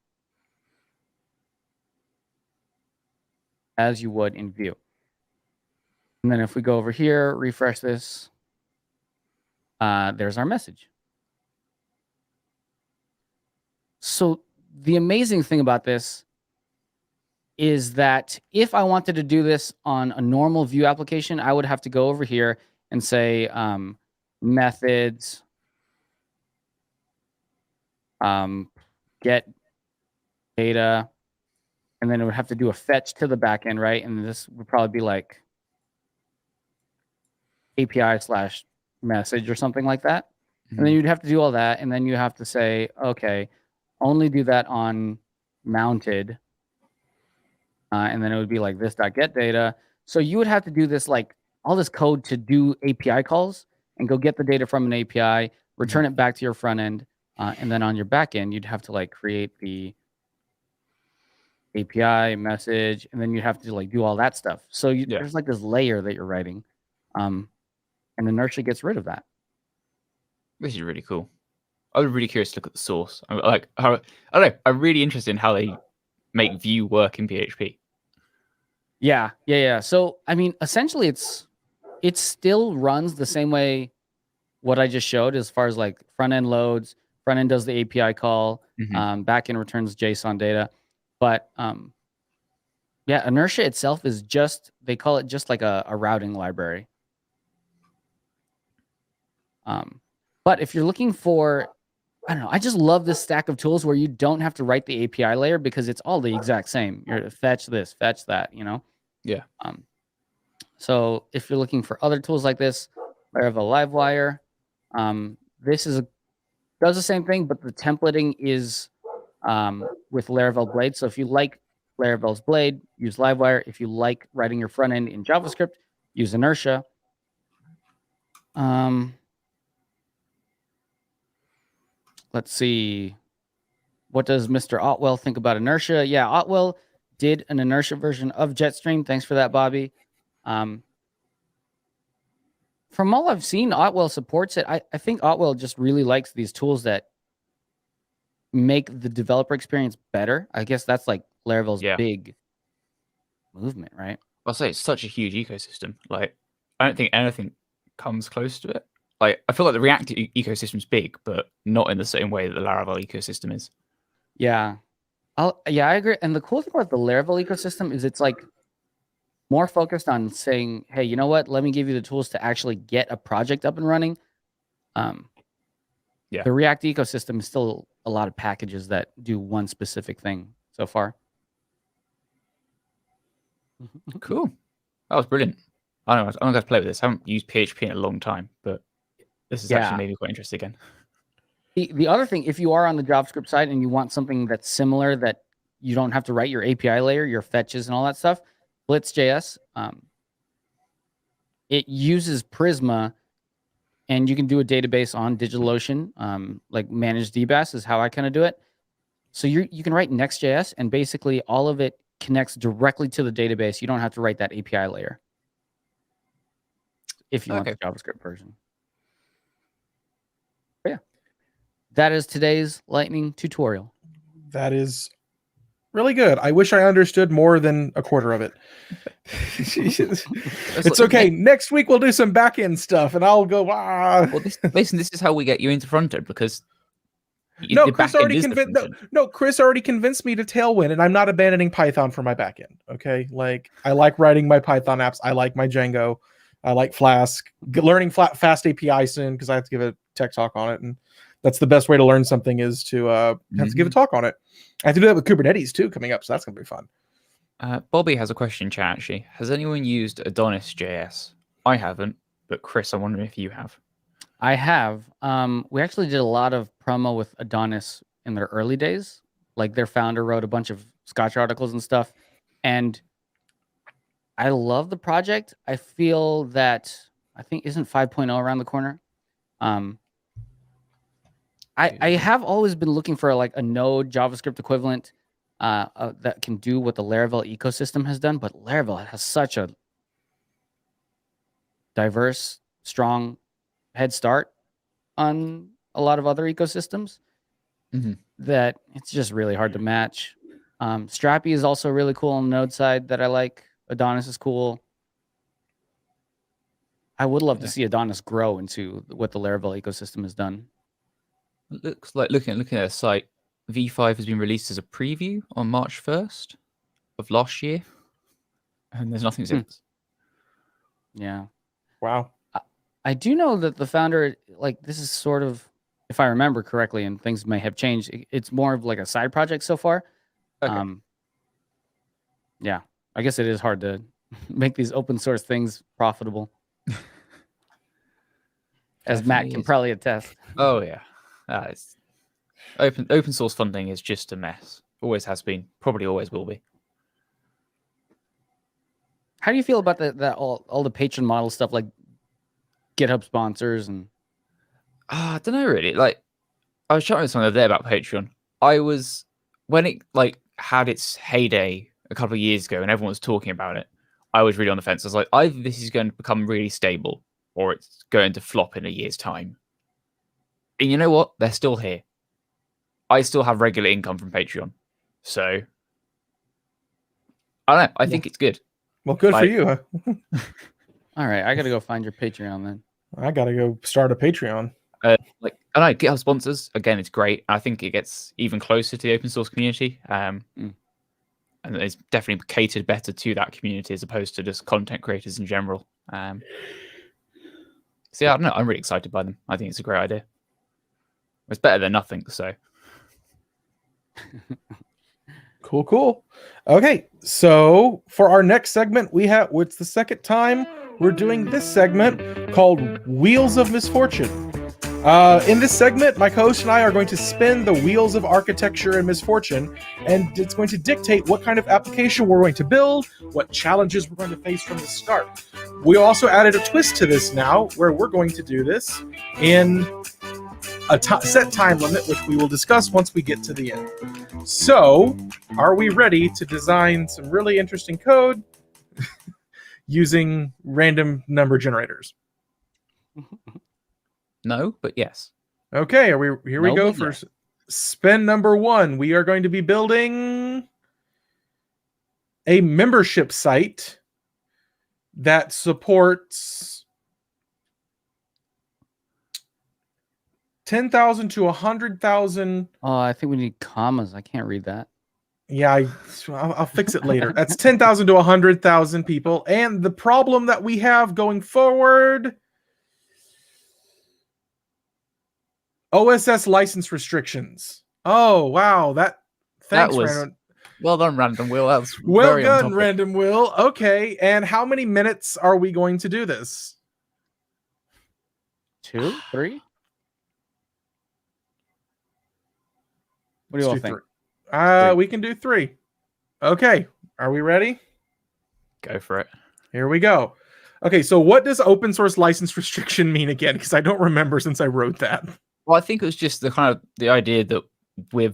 as you would in Vue. And then if we go over here, refresh this, there's our message. So the amazing thing about this is that if I wanted to do this on a normal Vue application, I would have to go over here and say methods, get data and then it would have to do a fetch to the backend, right? And this would probably be like API/message or something like that. And then you'd have to do all that, and then you have to say, okay, only do that on mounted, and then it would be like this.get data. So you would have to do this, like all this code to do API calls and go get the data from an API, return it back to your front end, and then on your back end, you'd have to like create the API message, and then you have to like do all that stuff. So there's like this layer that you're writing, and Inertia gets rid of that. This is really cool. I was really curious to look at the source. I'm like, I don't know. I'm really interested in how they make Vue work in PHP. Yeah. So I mean, essentially, it still runs the same way what I just showed, as far as like front end loads, front end does the API call, back end returns JSON data. But Inertia itself is just, they call it just like a routing library. But if you're looking for, I don't know, I just love this stack of tools where you don't have to write the API layer because it's all the exact same. You're fetch this, fetch that, you know? Yeah. So if you're looking for other tools like this, Laravel Livewire, this does the same thing, but the templating is with Laravel Blade. So if you like Laravel's Blade, use Livewire. If you like writing your front end in JavaScript, use Inertia. Let's see. What does Mr. Otwell think about Inertia? Yeah, Otwell did an Inertia version of Jetstream. Thanks for that, Bobby. From all I've seen, Otwell supports it. I think Otwell just really likes these tools that make the developer experience better. I guess that's like Laravel's big movement, right? I'll say it's such a huge ecosystem. Like, I don't think anything comes close to it. Like, I feel like the React ecosystem is big, but not in the same way that the Laravel ecosystem is. Yeah. I agree. And the cool thing about the Laravel ecosystem is it's like more focused on saying, hey, you know what? Let me give you the tools to actually get a project up and running. The React ecosystem is still a lot of packages that do one specific thing so far. Cool. That was brilliant. I don't know. I'm going to play with this. I haven't used PHP in a long time, but this is actually maybe quite interesting again. The other thing, if you are on the JavaScript side and you want something that's similar, that you don't have to write your API layer, your fetches and all that stuff, Blitz.js, it uses Prisma, and you can do a database on DigitalOcean, like managed DBAS is how I kind of do it. So you can write Next.js, and basically all of it connects directly to the database. You don't have to write that API layer if you want the JavaScript version. But yeah, that is today's Lightning tutorial. That is really good. I wish I understood more than a quarter of it. It's okay. Next week we'll do some back-end stuff, and I'll go, Well, listen, this is how we get you into front-end, because Chris already Chris already convinced me to Tailwind, and I'm not abandoning Python for my backend. Okay, like I like writing my Python apps. I like my Django. I like Flask. Learning Fast API soon because I have to give a tech talk on it, and that's the best way to learn something is to have to give a talk on it. I have to do that with Kubernetes too coming up, so that's gonna be fun. Bobby has a question in chat, actually. Has anyone used Adonis.js? I haven't, but Chris, I'm wondering if you have. I have. We actually did a lot of promo with Adonis in their early days. Like their founder wrote a bunch of Scotch articles and stuff. And I love the project. I feel that, I think, isn't 5.0 around the corner? I have always been looking for like a Node JavaScript equivalent that can do what the Laravel ecosystem has done. But Laravel has such a diverse, strong head start on a lot of other ecosystems that it's just really hard to match. Strappy is also really cool on the Node side that I like. Adonis is cool. I would love to see Adonis grow into what the Laravel ecosystem has done. It looks like looking at their site, V5 has been released as a preview on March 1st of last year, and there's nothing since. Yeah. Wow. I do know that the founder, like, this is sort of, if I remember correctly, and things may have changed, it's more of like a side project so far. Yeah, I guess it is hard to make these open source things profitable, as Matt Definitely can is. probably attest. Oh yeah, it's open source funding is just a mess. Always has been. Probably always will be. How do you feel about that all the patron model stuff, like GitHub sponsors and? I don't know really. Like I was chatting with someone the other day about Patreon. I was when it like had its heyday a couple of years ago and everyone was talking about it. I was really on the fence. I was like, either this is going to become really stable or it's going to flop in a year's time. And you know what? They're still here. I still have regular income from Patreon. So I don't know. I think it's good. Well, good for Like- you. Huh? All right, I got to go find your Patreon then. I gotta go start a Patreon. Like I know GitHub sponsors, again, it's great. I think it gets even closer to the open source community. And it's definitely catered better to that community as opposed to just content creators in general. So yeah, I don't know. I'm really excited by them. I think it's a great idea. It's better than nothing, so Cool. Okay, so for our next segment, it's the second time we're doing this segment called Wheels of Misfortune. In this segment, my co-host and I are going to spin the wheels of architecture and misfortune, and it's going to dictate what kind of application we're going to build, what challenges we're going to face from the start. We also added a twist to this now, where we're going to do this in a set time limit, which we will discuss once we get to the end. So, are we ready to design some really interesting code using random number generators? no, but yes. Okay, here we No, go but for yes. spin number 1. We are going to be building a membership site that supports 10,000 to 100,000. Oh, I think we need commas. I can't read that. Yeah, I'll fix it later. That's 10,000 to 100,000 people. And the problem that we have going forward, OSS license restrictions. Oh, wow. Thanks, was Random. Well done, Random Will. That's Well very on done, topic. Random Will. Okay, and how many minutes are we going to do this? 2, 3. What do you all Let's do think? 3. 3. We can do 3. Okay, are we ready? Go for it. Here we go. Okay, so what does open source license restriction mean again? Because I don't remember since I wrote that. Well, I think it was just the idea that we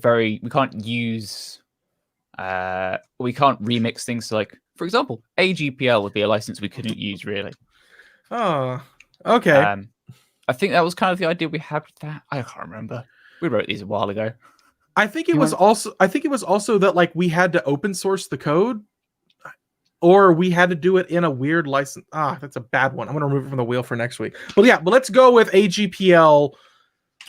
can't use we can't remix things. So like, for example, AGPL would be a license we couldn't use really. Oh, okay. I think that was kind of the idea we had with that. I can't remember. We wrote these a while ago. I think it was also that like we had to open source the code, or we had to do it in a weird license. That's a bad one. I'm gonna remove it from the wheel for next week. But let's go with AGPL.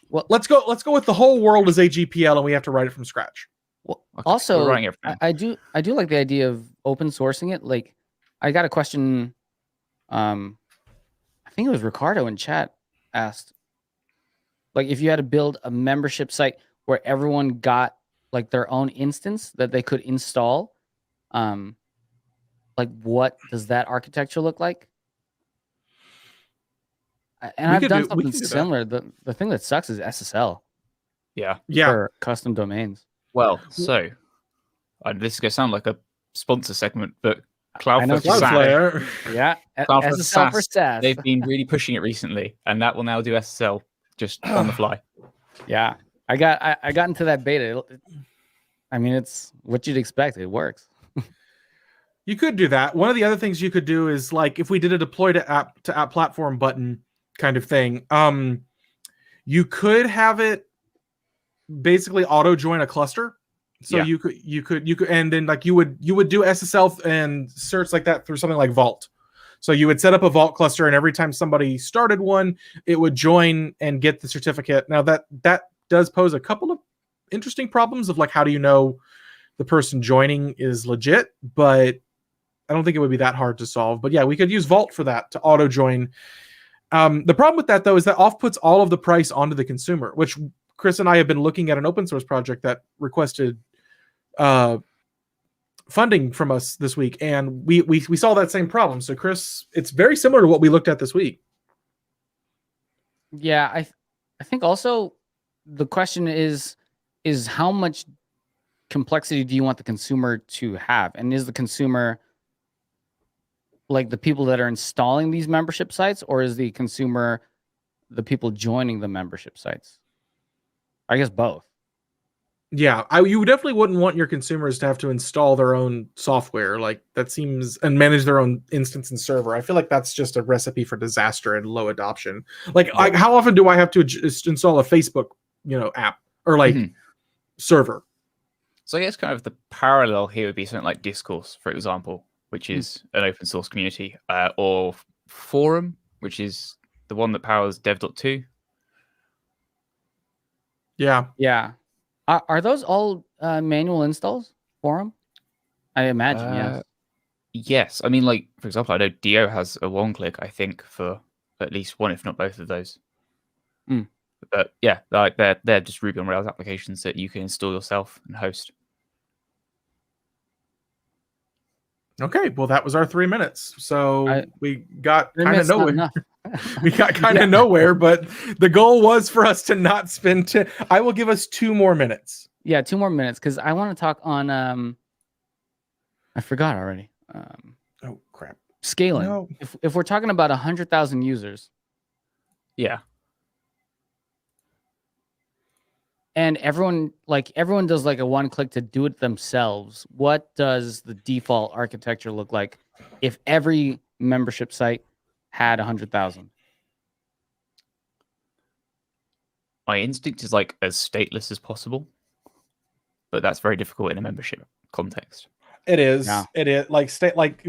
Well, let's go with the whole world as AGPL, and we have to write it from scratch. Well, Okay, also, we're writing everything. I do like the idea of open sourcing it. Like, I got a question. I think it was Ricardo in chat asked, like, if you had to build a membership site where everyone got like their own instance that they could install, like, what does that architecture look like? And I've done something similar. The thing that sucks is SSL Yeah. for custom domains. Well, so this is going to sound like a sponsor segment, but I know Cloudflare for SaaS, Cloudflare. Yeah, Cloudflare SSL for SaaS. they've been really pushing it recently, and that will now do SSL just on the fly. Yeah, I got into that beta. I mean, it's what you'd expect. It works. You could do that. One of the other things you could do is like if we did a deploy to app platform button kind of thing, you could have it basically auto join a cluster. So Yeah. you could and then like you would do SSL and certs like that through something like Vault. So you would set up a Vault cluster, and every time somebody started one, it would join and get the certificate. Now that does pose a couple of interesting problems of like, how do you know the person joining is legit? But I don't think it would be that hard to solve. But yeah, we could use Vault for that to auto join. The problem with that though is that off puts all of the price onto the consumer, which Chris and I have been looking at an open source project that requested funding from us this week, and we saw that same problem. So Chris, it's very similar to what we looked at this week. Yeah, I think also the question is how much complexity do you want the consumer to have, and is the consumer like the people that are installing these membership sites, or is the consumer the people joining the membership sites? I guess both. Yeah, you definitely wouldn't want your consumers to have to install their own software, like that seems, and manage their own instance and server. I feel like that's just a recipe for disaster and low adoption. Like how often do I have to install a Facebook, app or like server? So I guess kind of the parallel here would be something like Discourse, for example, which is an open source community, or Forum, which is the one that powers dev.to. Yeah. Yeah. Are those all manual installs for them? I imagine, yes. Yes. I mean, like, for example, I know Dio has a one-click, I think, for at least one, if not both of those. But yeah, like they're just Ruby on Rails applications that you can install yourself and host. Okay, well, that was our 3 minutes. So we got kind of nowhere. We got kind of nowhere, but the goal was for us to not spend. I will give us 2 more minutes. Yeah, 2 more minutes because I want to talk on. I forgot already. Oh crap! Scaling. No. If we're talking about 100,000 users, yeah, and everyone does like a one click to do it themselves. What does the default architecture look like if every membership site had 100,000? my instinct is like as stateless as possible, but that's very difficult in a membership context. It is. Yeah. It is like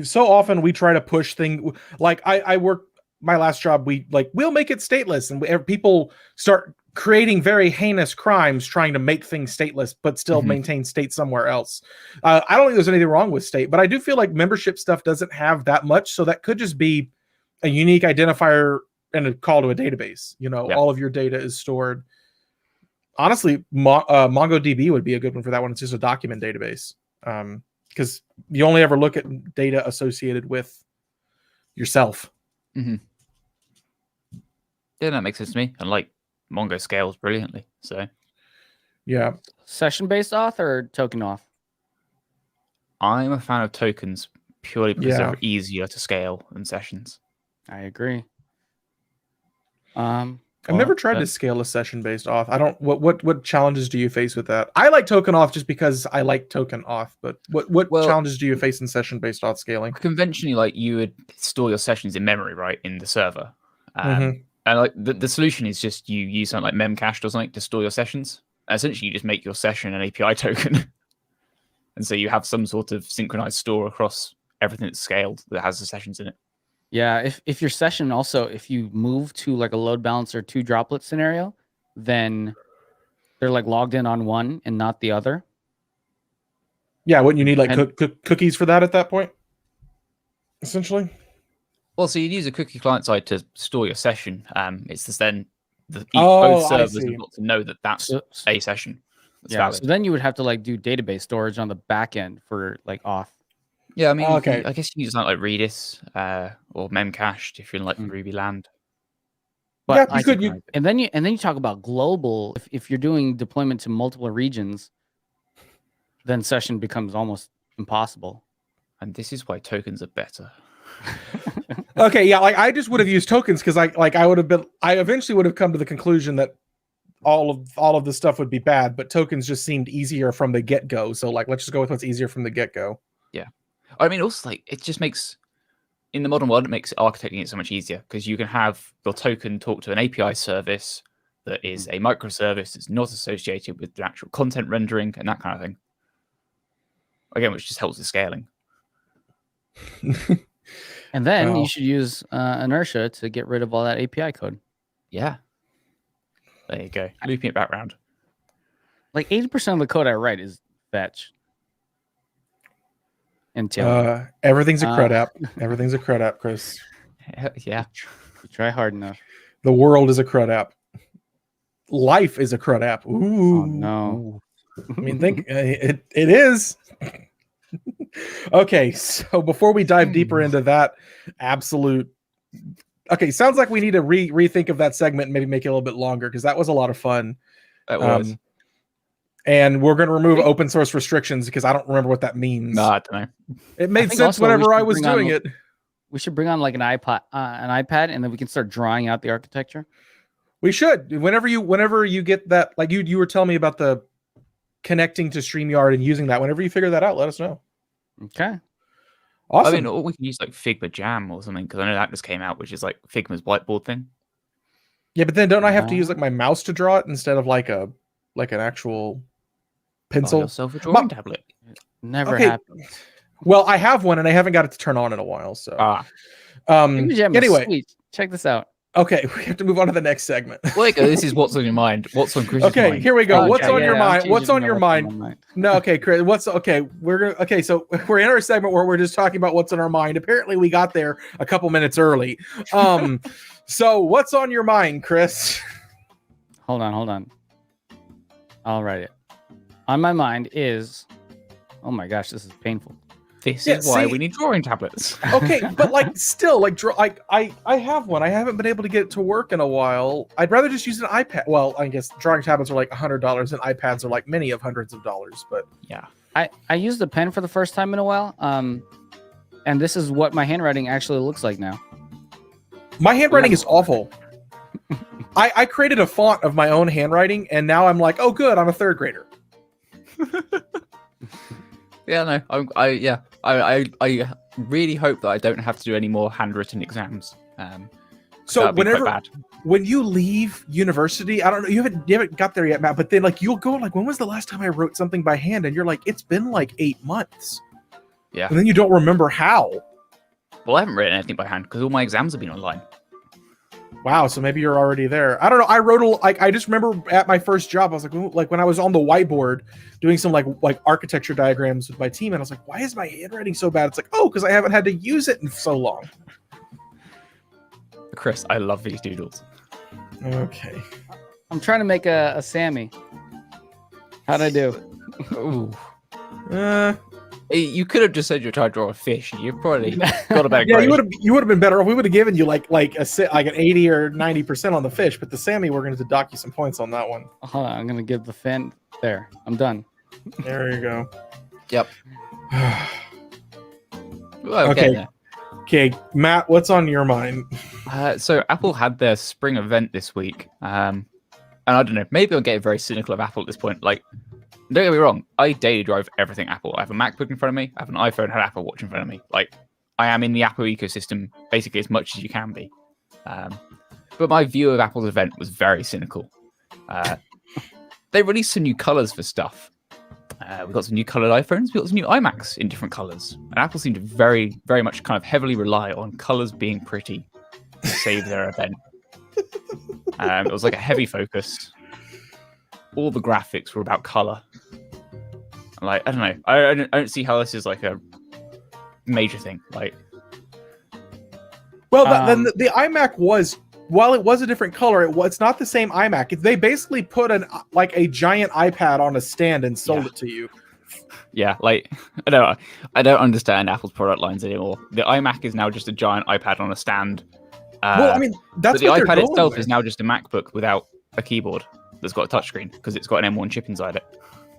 so often we try to push things. Like I work my last job. We'll make it stateless, and people start creating very heinous crimes trying to make things stateless, but still maintain state somewhere else. I don't think there's anything wrong with state, but I do feel like membership stuff doesn't have that much. So that could just be a unique identifier and a call to a database. All of your data is stored. Honestly, MongoDB would be a good one for that one. It's just a document database. Because you only ever look at data associated with yourself. Yeah, that makes sense to me. And like Mongo scales brilliantly. So yeah. Session-based auth or token auth? I'm a fan of tokens purely because they're easier to scale than sessions. I agree. I've never tried to scale a session-based auth. I don't. What challenges do you face with that? I like token auth just because I like token auth. But what challenges do you face in session-based auth scaling? Conventionally, like you would store your sessions in memory, right, in the server. And like the solution is just you use something like memcached or something to store your sessions. Essentially, you just make your session an API token, and so you have some sort of synchronized store across everything that's scaled that has the sessions in it. Yeah, if your session also, if you move to like a load balancer 2 droplet scenario, then they're like logged in on one and not the other. Yeah, wouldn't you need like cookies for that at that point? Essentially. Well, so you'd use a cookie client side to store your session. It's just then both servers have got to know that that's a session. That's valid. So then you would have to like do database storage on the back end for like auth. Yeah, I mean, I guess you can use something like Redis or memcached if you're in like Ruby land. But you could. And then you talk about global. If you're doing deployment to multiple regions, then session becomes almost impossible. And this is why tokens are better. Okay, yeah, like I just would have used tokens because I eventually would have come to the conclusion that all of this stuff would be bad, but tokens just seemed easier from the get-go. So like let's just go with what's easier from the get-go. Yeah. I mean, also like it just makes in the modern world it makes architecting it so much easier because you can have your token talk to an API service that is a microservice that's not associated with the actual content rendering and that kind of thing. Again, which just helps with scaling. And then you should use Inertia to get rid of all that API code. Yeah. There you go. Looping it back around. Like 80% of the code I write is fetch. Until everything's a CRUD app. Everything's a CRUD app, Chris. Yeah. You try hard enough. The world is a CRUD app. Life is a CRUD app. Ooh. Oh, no. I mean, think it is. Okay, so before we dive deeper into that absolute, okay, sounds like we need to rethink of that segment and maybe make it a little bit longer because that was a lot of fun. That was. And we're going to remove open source restrictions because I don't remember what that means. No, I don't know. It made sense whenever I was doing it. We should bring on like an iPad, and then we can start drawing out the architecture. We should. Whenever you get that, like you were telling me about the connecting to StreamYard and using that. Whenever you figure that out, let us know. Okay. Awesome. I mean, or we can use like Figma Jam or something because I know that just came out, which is like Figma's whiteboard thing. Yeah, but then don't I have to use like my mouse to draw it instead of like an actual pencil? Yourself a drawing tablet. Never happened. Well, I have one and I haven't got it to turn on in a while. So anyway, sweet. Check this out. Okay, we have to move on to the next segment. Well, this is what's on your mind. What's on Chris's mind? Okay, here we go. What's on your mind? What's on your mind? No, okay, Chris. So we're in our segment where we're just talking about what's on our mind. Apparently, we got there a couple minutes early. So what's on your mind, Chris? Hold on. I'll write it. On my mind is, oh my gosh, this is painful. This is why we need drawing tablets. Okay, but like still, like I have one. I haven't been able to get it to work in a while. I'd rather just use an iPad. Well, I guess drawing tablets are like $100 and iPads are like many of hundreds of dollars. But yeah, I used a pen for the first time in a while. And this is what my handwriting actually looks like now. My handwriting is awful. I created a font of my own handwriting, and now I'm like, oh, good, I'm a third grader. Yeah, no, I really hope that I don't have to do any more handwritten exams. So when you leave university, I don't know, you haven't got there yet, Matt, but then like you'll go like, when was the last time I wrote something by hand? And you're like, it's been like 8 months. Yeah. And then you don't remember how. Well, I haven't written anything by hand because all my exams have been online. Wow, so maybe you're already there. I don't know. I wrote I just remember at my first job, I was like when I was on the whiteboard doing some like architecture diagrams with my team, and I was like, why is my handwriting so bad? It's like, oh, because I haven't had to use it in so long. Chris, I love these doodles. Okay. I'm trying to make a Sammy. How'd I do? Ooh. You could have just said you're trying to draw a fish. You probably got a better grade. Yeah, you would have been better off. We would have given you like an 80 or 90% on the fish, but the Sammy, we're going to dock you some points on that one. Hold on, I'm going to give the fin there. I'm done. There you go. Yep. Okay, Matt, what's on your mind? So Apple had their spring event this week, and I don't know. Maybe I'm getting very cynical of Apple at this point. Like, don't get me wrong, I daily drive everything Apple. I have a MacBook in front of me, I have an iPhone, and an Apple Watch in front of me. Like, I am in the Apple ecosystem basically as much as you can be. But my view of Apple's event was very cynical. They released some new colors for stuff. We got some new colored iPhones, we got some new iMacs in different colors. And Apple seemed to very, very much kind of heavily rely on colors being pretty to save their event. It was like a heavy focus. All the graphics were about color. Like, I don't know. I don't see how this is like a major thing. Like, well, then the iMac was, while it was a different color, it's not the same iMac. They basically put a giant iPad on a stand and sold it to you. Yeah, like I don't understand Apple's product lines anymore. The iMac is now just a giant iPad on a stand. Well, I mean, that's but what the iPad itself with. Is now just a MacBook without a keyboard that's got a touchscreen because it's got an M1 chip inside it.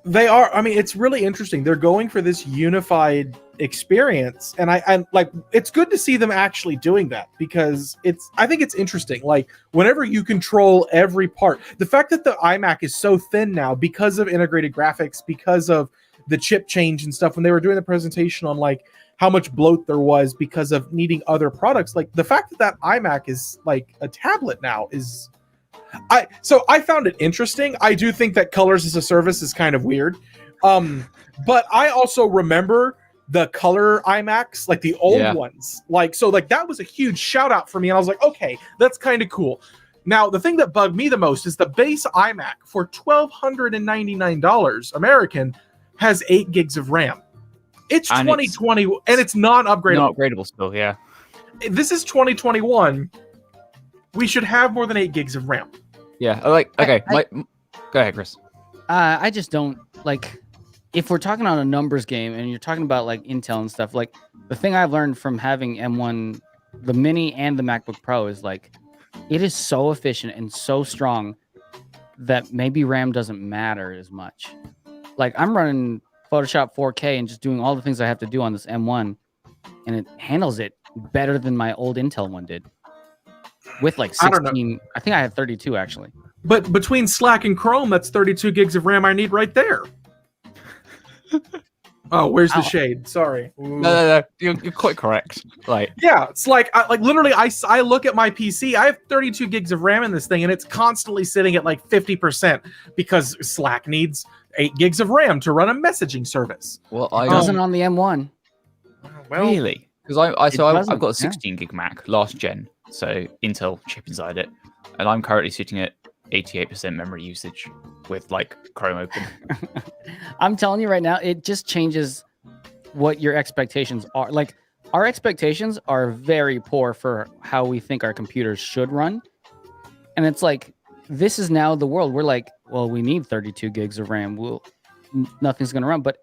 They are. I mean, it's really interesting. They're going for this unified experience, and I like. It's good to see them actually doing that because I think it's interesting. Like, whenever you control every part, the fact that the iMac is so thin now because of integrated graphics, because of the chip change and stuff. When they were doing the presentation on like how much bloat there was because of needing other products, like the fact that iMac is like a tablet now is. So I found it interesting. I do think that colors as a service is kind of weird. But I also remember the color iMacs, like the old ones. Like, so like that was a huge shout out for me. And I was like, okay, that's kind of cool. Now, the thing that bugged me the most is the base iMac for $1,299 American has 8 gigs of RAM. It's 2020 and it's non-upgradable. Not upgradable still, yeah. This is 2021. We should have more than 8 gigs of RAM. Yeah, like, okay. Go ahead, Chris. I just don't like. if we're talking on a numbers game and you're talking about like Intel and stuff, like the thing I've learned from having M1, the Mini and the MacBook Pro is like, it is so efficient and so strong that maybe RAM doesn't matter as much. Like I'm running Photoshop 4K and just doing all the things I have to do on this M1, and it handles it better than my old Intel one did. With like 16, I think I have 32 actually. But between Slack and Chrome, that's 32 gigs of RAM I need right there. Oh, where's the shade? Sorry. No. You're quite correct. Like, yeah, it's like literally, I look at my PC. I have 32 gigs of RAM in this thing, and it's constantly sitting at like 50% because Slack needs 8 gigs of RAM to run a messaging service. Well, it doesn't on the M1. Well, really? Because I've got a 16 gig Mac last gen, so Intel chip inside it, and I'm currently sitting at 88% memory usage with like Chrome open. I'm telling you right now, it just changes what your expectations are. Like our expectations are very poor for how we think our computers should run. And it's like, this is now the world. We're like, well, we need 32 gigs of RAM. Nothing's going to run. But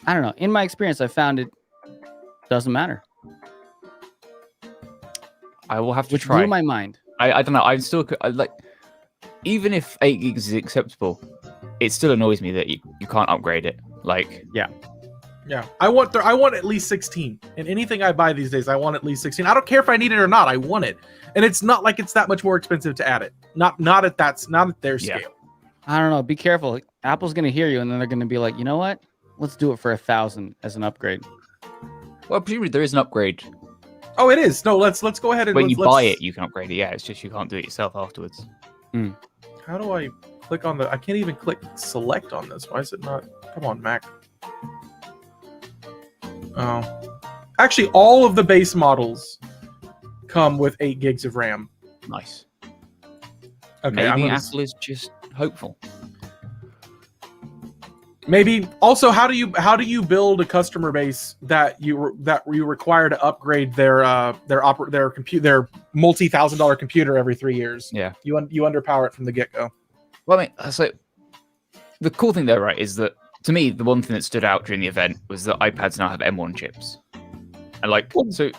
I don't know. In my experience, I found it doesn't matter. I will have to Which try. blew my mind. I don't know. I'm still like, even if 8 gigs is acceptable, it still annoys me that you can't upgrade it. Like, yeah. I want at least 16. And anything I buy these days, I want at least 16. I don't care if I need it or not. I want it, and it's not like it's that much more expensive to add it. Not at their scale. I don't know. Be careful. Apple's gonna hear you, and then they're gonna be like, you know what? Let's do it for 1,000 as an upgrade. Well, presumably there is an upgrade. Oh, it is. No, let's go ahead and when you buy it, you can upgrade it. Yeah, it's just you can't do it yourself afterwards. How do I click on I can't even click select on this. Why is it not? Come on, Mac. Oh. Actually, all of the base models come with 8 gigs of RAM. Nice. Okay, maybe Apple is just hopeful. Maybe. Also, how do you build a customer base that you require to upgrade their multi-$1,000 computer every 3 years? Yeah, you underpower it from the get-go. Well, I mean, so the cool thing there, right, is that to me the one thing that stood out during the event was that iPads now have M1 chips, and like so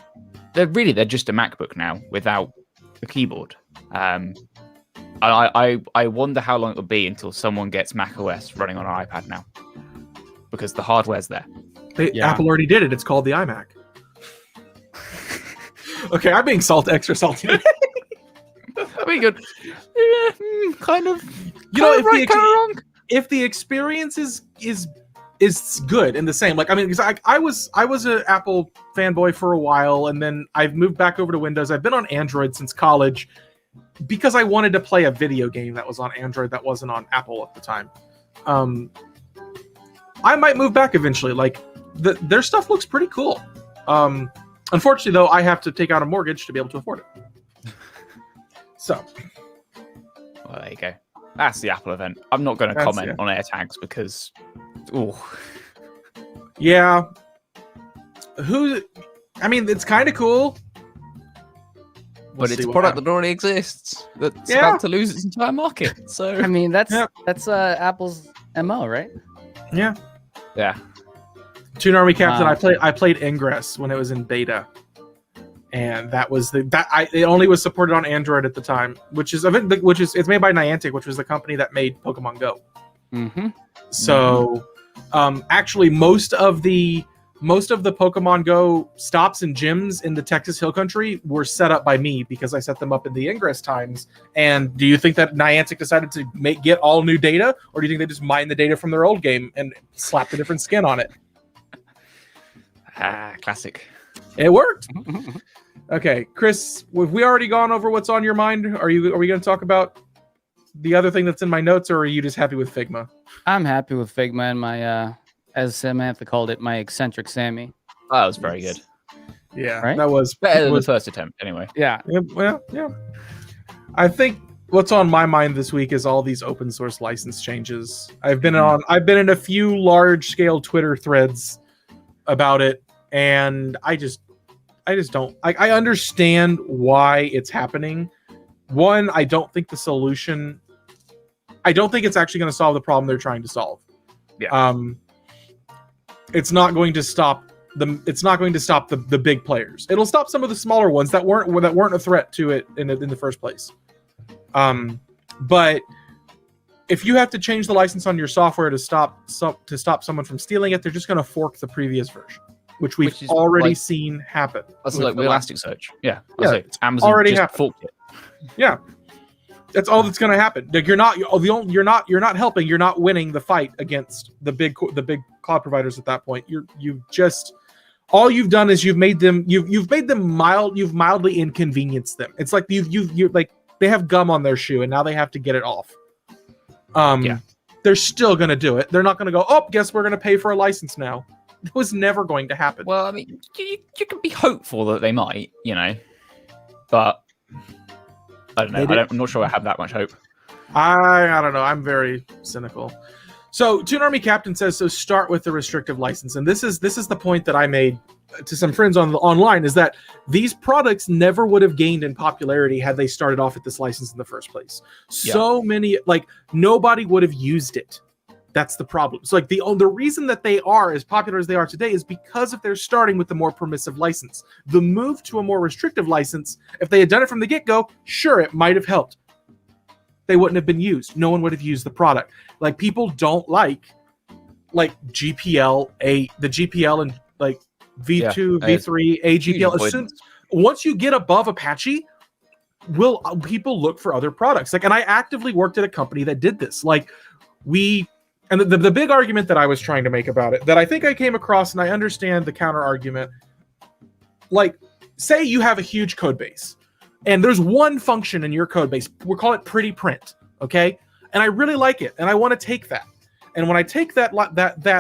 they're just a MacBook now without a keyboard. I wonder how long it will be until someone gets macOS running on an iPad now, because the hardware's there. Apple already did it. It's called the iMac. Okay, I'm being extra salty. I mean, good. Yeah, kind of. You know, wrong. If the experience is good and the same, like I mean, because I was an Apple fanboy for a while, and then I've moved back over to Windows. I've been on Android since college, because I wanted to play a video game that was on Android that wasn't on Apple at the time. I might move back eventually. Like their stuff looks pretty cool. Unfortunately, though, I have to take out a mortgage to be able to afford it. So, well, there you go. That's the Apple event. I'm not going to comment on AirTags because, yeah. I mean, it's kind of cool. But it's a product that already exists that's about to lose its entire market. So I mean, that's Apple's MO, right? Yeah. Toon Army Captain. I played Ingress when it was in beta, and that was it only was supported on Android at the time, which is it's made by Niantic, which was the company that made Pokemon Go. Mm-hmm. So, actually, most of the Pokemon Go stops and gyms in the Texas Hill Country were set up by me because I set them up in the Ingress times. And do you think that Niantic decided to get all new data, or do you think they just mined the data from their old game and slapped a different skin on it? Classic. It worked. Okay, Chris, have we already gone over what's on your mind? Are we going to talk about the other thing that's in my notes, or are you just happy with Figma? I'm happy with Figma and my as Samantha called it, my eccentric Sammy. Oh, that was very good. Yeah, right? That was better than the first attempt, anyway. Yeah. Well, yeah. I think what's on my mind this week is all these open source license changes. I've been in a few large scale Twitter threads about it, and I just don't. I understand why it's happening. One, I don't think it's actually going to solve the problem they're trying to solve. Yeah. it's not going to stop the big players. It'll stop some of the smaller ones that weren't a threat to it in the first place. But if you have to change the license on your software to stop someone from stealing it, they're just going to fork the previous version, which we've already seen happen. That's like with Elasticsearch. Yeah, it's Amazon already just happened. forked it. Yeah, that's all that's going to happen. Like you're not helping. You're not winning the fight against the big cloud providers at that point. All you've done is you've mildly inconvenienced them. It's like you like they have gum on their shoe and now they have to get it off. They're still going to do it. They're not going to go, oh, guess we're going to pay for a license now. It was never going to happen. Well, I mean, you can be hopeful that they might, but I don't know. I'm not sure I have that much hope. I don't know. I'm very cynical. So, Toon Army Captain says, so start with the restrictive license. And this is the point that I made to some friends online, is that these products never would have gained in popularity had they started off at this license in the first place. So many, nobody would have used it. That's the problem. So the reason that they are as popular as they are today is because if they're starting with the more permissive license. The move to a more restrictive license, if they had done it from the get-go, sure, it might have helped. They wouldn't have been used. No one would have used the product. People don't like GPL, the GPL and V2, V3, AGPL. Once you get above Apache, people look for other products. And I actively worked at a company that did this. And the big argument that I was trying to make about it, that I think I came across, and I understand the counter argument. Say you have a huge code base, and there's one function in your code base. We'll call it pretty print, okay? And I really like it, and I want to take that. And when I take that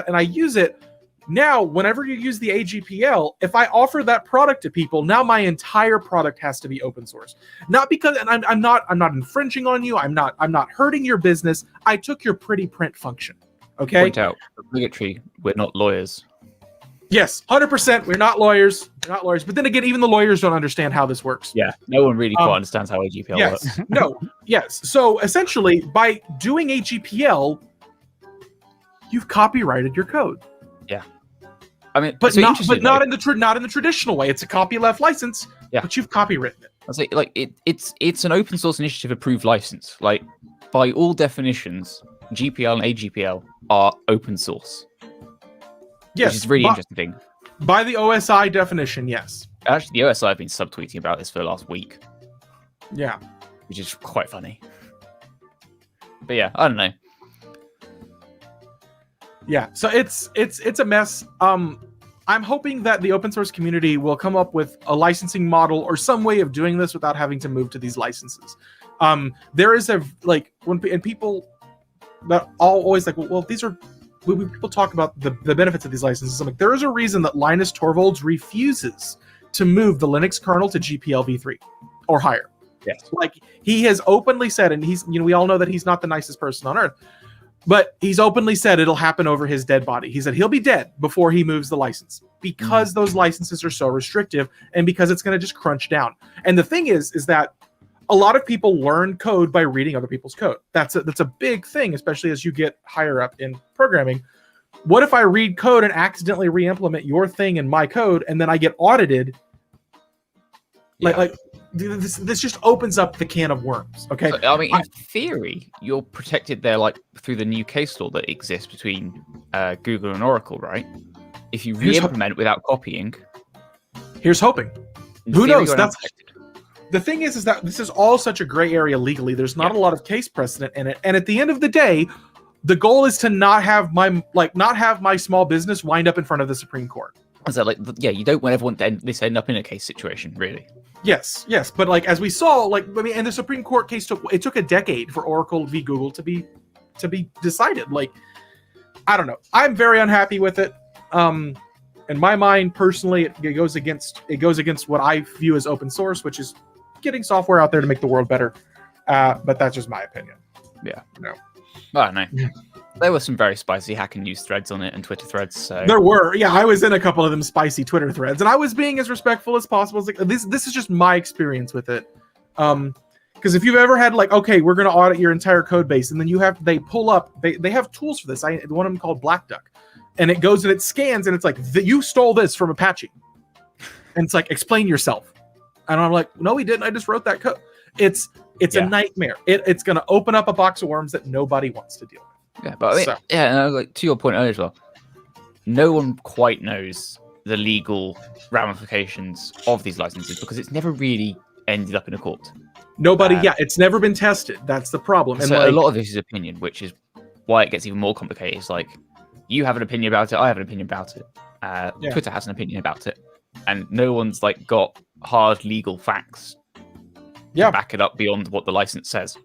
and I use it, now whenever you use the AGPL, if I offer that product to people, now my entire product has to be open source. Not because, and I'm not infringing on you. I'm not hurting your business. I took your pretty print function. Okay. Point out, obligatory. We're not lawyers. Yes, 100%. We're not lawyers. But then again, even the lawyers don't understand how this works. Yeah, no one really quite understands how AGPL works. Yes. So essentially, by doing AGPL, you've copyrighted your code. Yeah. I mean, but not in the traditional way. It's a copyleft license, but you've copywritten it. I say, it's an open source initiative approved license. By all definitions, GPL and AGPL are open source. Yes, which is a really interesting thing. By the OSI definition, yes. Actually, the OSI have been subtweeting about this for the last week. Yeah, which is quite funny. But yeah, I don't know. Yeah, so it's a mess. I'm hoping that the open source community will come up with a licensing model or some way of doing this without having to move to these licenses. There is when people that always these are when people talk about the benefits of these licenses. I'm like, there is a reason that Linus Torvalds refuses to move the Linux kernel to GPL v3 or higher. Yes, he has openly said, and we all know that he's not the nicest person on earth. But he's openly said it'll happen over his dead body. He said he'll be dead before he moves the license because those licenses are so restrictive and because it's going to just crunch down. And the thing is that a lot of people learn code by reading other people's code. That's a big thing, especially as you get higher up in programming. What if I read code and accidentally re-implement your thing in my code and then I get audited? This just opens up the can of worms. Okay. I mean, in theory, you're protected there, through the new case law that exists between Google and Oracle, right? If you re-implement without copying, here's hoping. Who knows? The thing is that this is all such a gray area legally. There's not a lot of case precedent in it, and at the end of the day, the goal is to not have my small business wind up in front of the Supreme Court. So, you don't ever want this end up in a case situation, really. Yes, but as we saw, and the Supreme Court case took a decade for Oracle v. Google to be decided. I don't know. I'm very unhappy with it. In my mind, personally, it goes against what I view as open source, which is getting software out there to make the world better. But that's just my opinion. Yeah. No. I don't know. There were some very spicy hack and news threads on it and Twitter threads. So there were, I was in a couple of them spicy Twitter threads, and I was being as respectful as possible. This is just my experience with it. Because if you've ever had okay, we're going to audit your entire code base, and then they pull up, they have tools for this. One of them called Black Duck, and it goes and it scans, and it's like, you stole this from Apache. And it's like, explain yourself. And I'm like, no, we didn't. I just wrote that code. It's a nightmare. It's going to open up a box of worms that nobody wants to deal with. Yeah, but and like, to your point earlier as well, no one quite knows the legal ramifications of these licenses because it's never really ended up in a court. Nobody, it's never been tested. That's the problem. And so a lot of this is opinion, which is why it gets even more complicated. It's like, you have an opinion about it, I have an opinion about it. Twitter has an opinion about it, and no one's like got hard legal facts to back it up beyond what the license says.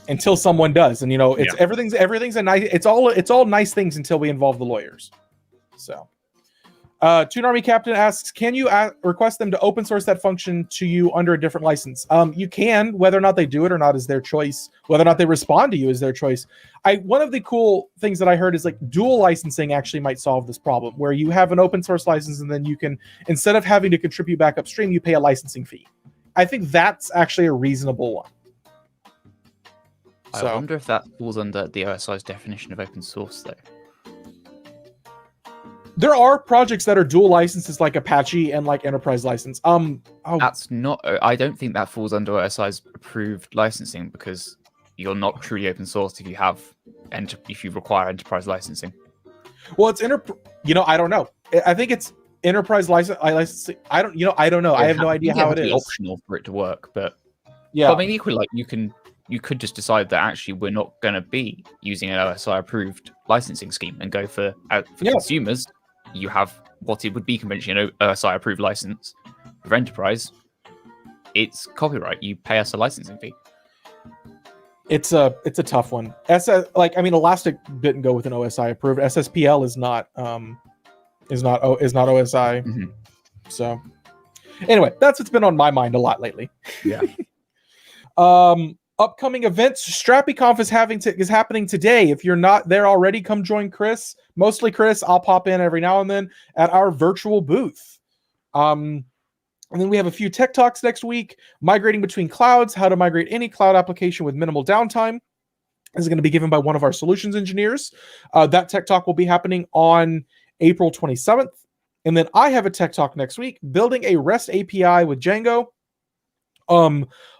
Until someone does, and everything's a nice. It's all nice things until we involve the lawyers. So, Toon Army Captain asks, can you request them to open source that function to you under a different license? You can. Whether or not they do it or not is their choice. Whether or not they respond to you is their choice. One of the cool things that I heard is like dual licensing actually might solve this problem, where you have an open source license and then you can, instead of having to contribute back upstream, you pay a licensing fee. I think that's actually a reasonable one. I wonder if that falls under the OSI's definition of open source, though. There are projects that are dual licenses, like Apache and like Enterprise license. That's not. I don't think that falls under OSI's approved licensing because you're not truly open source if you have if you require enterprise licensing. Well, it's I don't know. I think it's enterprise license. I don't know. I have no idea how it is. Optional for it to work, but yeah. But I mean, equally, like you could just decide that actually we're not going to be using an OSI approved licensing scheme and go for consumers. You have what it would be conventionally an OSI approved license. For enterprise, it's copyright. You pay us a licensing fee. It's a tough one. Elastic didn't go with an OSI approved. SSPL is not OSI. Mm-hmm. So anyway, that's what's been on my mind a lot lately. Yeah. Upcoming events, StrappyConf is happening today. If you're not there already, come join Chris. Mostly Chris. I'll pop in every now and then at our virtual booth. And then we have a few tech talks next week. Migrating between clouds, how to migrate any cloud application with minimal downtime. This is going to be given by one of our solutions engineers. That tech talk will be happening on April 27th. And then I have a tech talk next week, building a REST API with Django.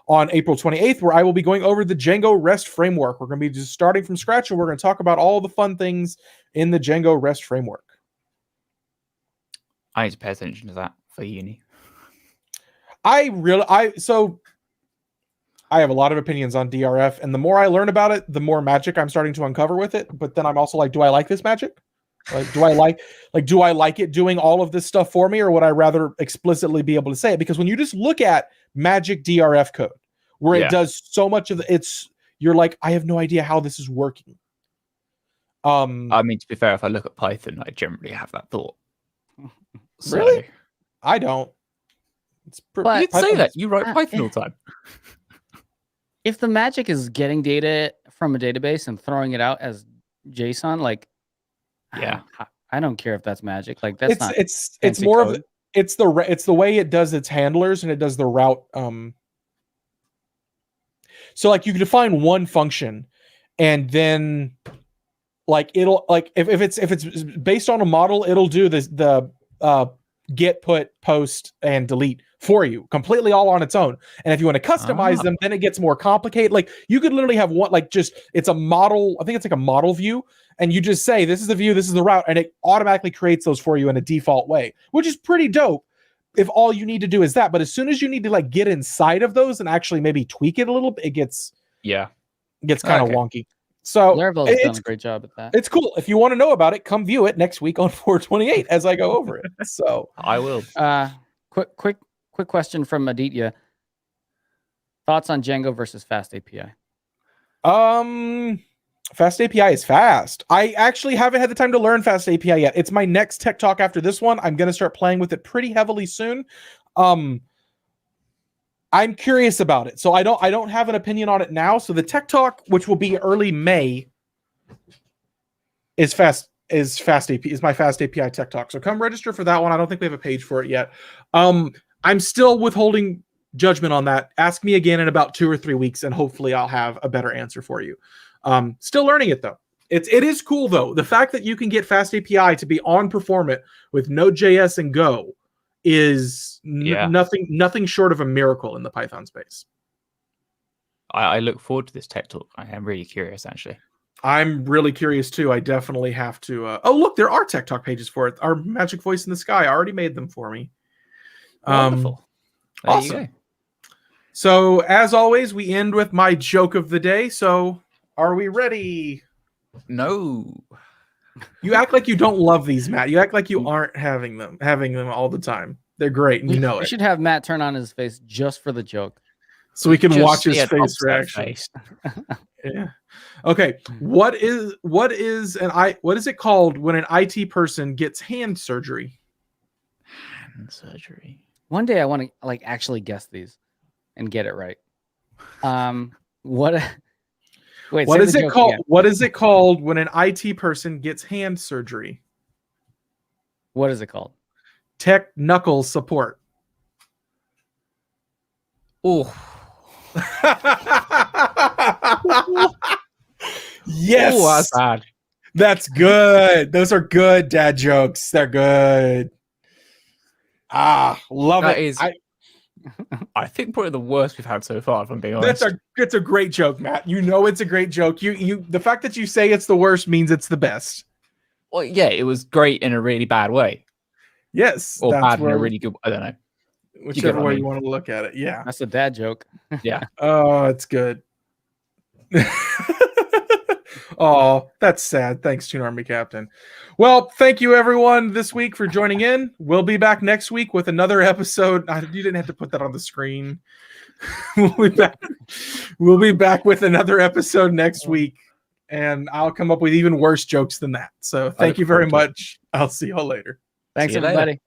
On April 28th, where I will be going over the Django REST framework. We're going to be just starting from scratch, and we're going to talk about all the fun things in the Django REST framework. I need to pay attention to that for uni. I have a lot of opinions on DRF, and the more I learn about it, the more magic I'm starting to uncover with it. But then I'm also like, do I like this magic? Like, do I like it doing all of this stuff for me, or would I rather explicitly be able to say it? Because when you just look at magic DRF code, where it does so much of you're like, I have no idea how this is working. I mean, to be fair, if I look at Python, I generally have that thought. So, really? I don't. But you'd say that you write Python all the time. If the magic is getting data from a database and throwing it out as JSON, like, I don't care if that's magic. Like, that's it's more code. It's the way it does its handlers, and it does the route. So like you can define one function, and then like it'll like if it's based on a model, it'll do the get, put, post, and delete for you completely all on its own. And if you want to customize them, then it gets more complicated. Like you could literally have one, like just, it's a model. I think it's like a model view. And you just say, this is the view, this is the route. And it automatically creates those for you in a default way, which is pretty dope if all you need to do is that. But as soon as you need to like get inside of those and actually maybe tweak it a little bit, it gets kind of wonky. So Laravel's done a great job at that. It's cool. If you want to know about it, come view it next week on 428 as I go over it. So I will. Quick question from Aditya. Thoughts on Django versus Fast API? Fast API is fast. I actually haven't had the time to learn Fast API yet. It's my next tech talk after this one. I'm going to start playing with it pretty heavily soon. I'm curious about it. So I don't have an opinion on it now. So the tech talk, which will be early May, is my Fast API tech talk. So come register for that one. I don't think we have a page for it yet. I'm still withholding judgment on that. Ask me again in about 2 or 3 weeks, and hopefully I'll have a better answer for you. Still learning it though. It is cool though. The fact that you can get Fast API to be on Performant with Node.js and Go is nothing short of a miracle in the Python space. I look forward to this tech talk. I am really curious, actually. I'm really curious too. I definitely have to. Oh, look, there are tech talk pages for it. Our Magic Voice in the Sky already made them for me. Wonderful. Awesome. You go. So, as always, we end with my joke of the day. So, are we ready? No. You act like you don't love these, Matt. You act like you aren't having them all the time. They're great, and you know it. We should have Matt turn on his face just for the joke, so we can watch his face reaction. Yeah. Okay. What is it called when an IT person gets hand surgery? Hand surgery. One day I want to actually guess these and get it right. What is it called? Again. What is it called when an IT person gets hand surgery? What is it called? Tech knuckle support. Oh. Yes. Ooh, that's bad. That's good. Those are good dad jokes. They're good. Love it. I think probably the worst we've had so far, if I'm being honest. It's a great joke, Matt. You know it's a great joke. The fact that you say it's the worst means it's the best. Well, yeah, it was great in a really bad way. Yes. Or bad in a really good. I don't know. Whichever way you want to look at it. Yeah. That's a dad joke. Yeah. Oh, it's good. Oh, that's sad. Thanks, Toon Army Captain. Well, thank you everyone this week for joining in. We'll be back next week with another episode. You didn't have to put that on the screen. We'll be back with another episode next week, and I'll come up with even worse jokes than that. So thank you very much. I'll see y'all later. Thanks, everybody.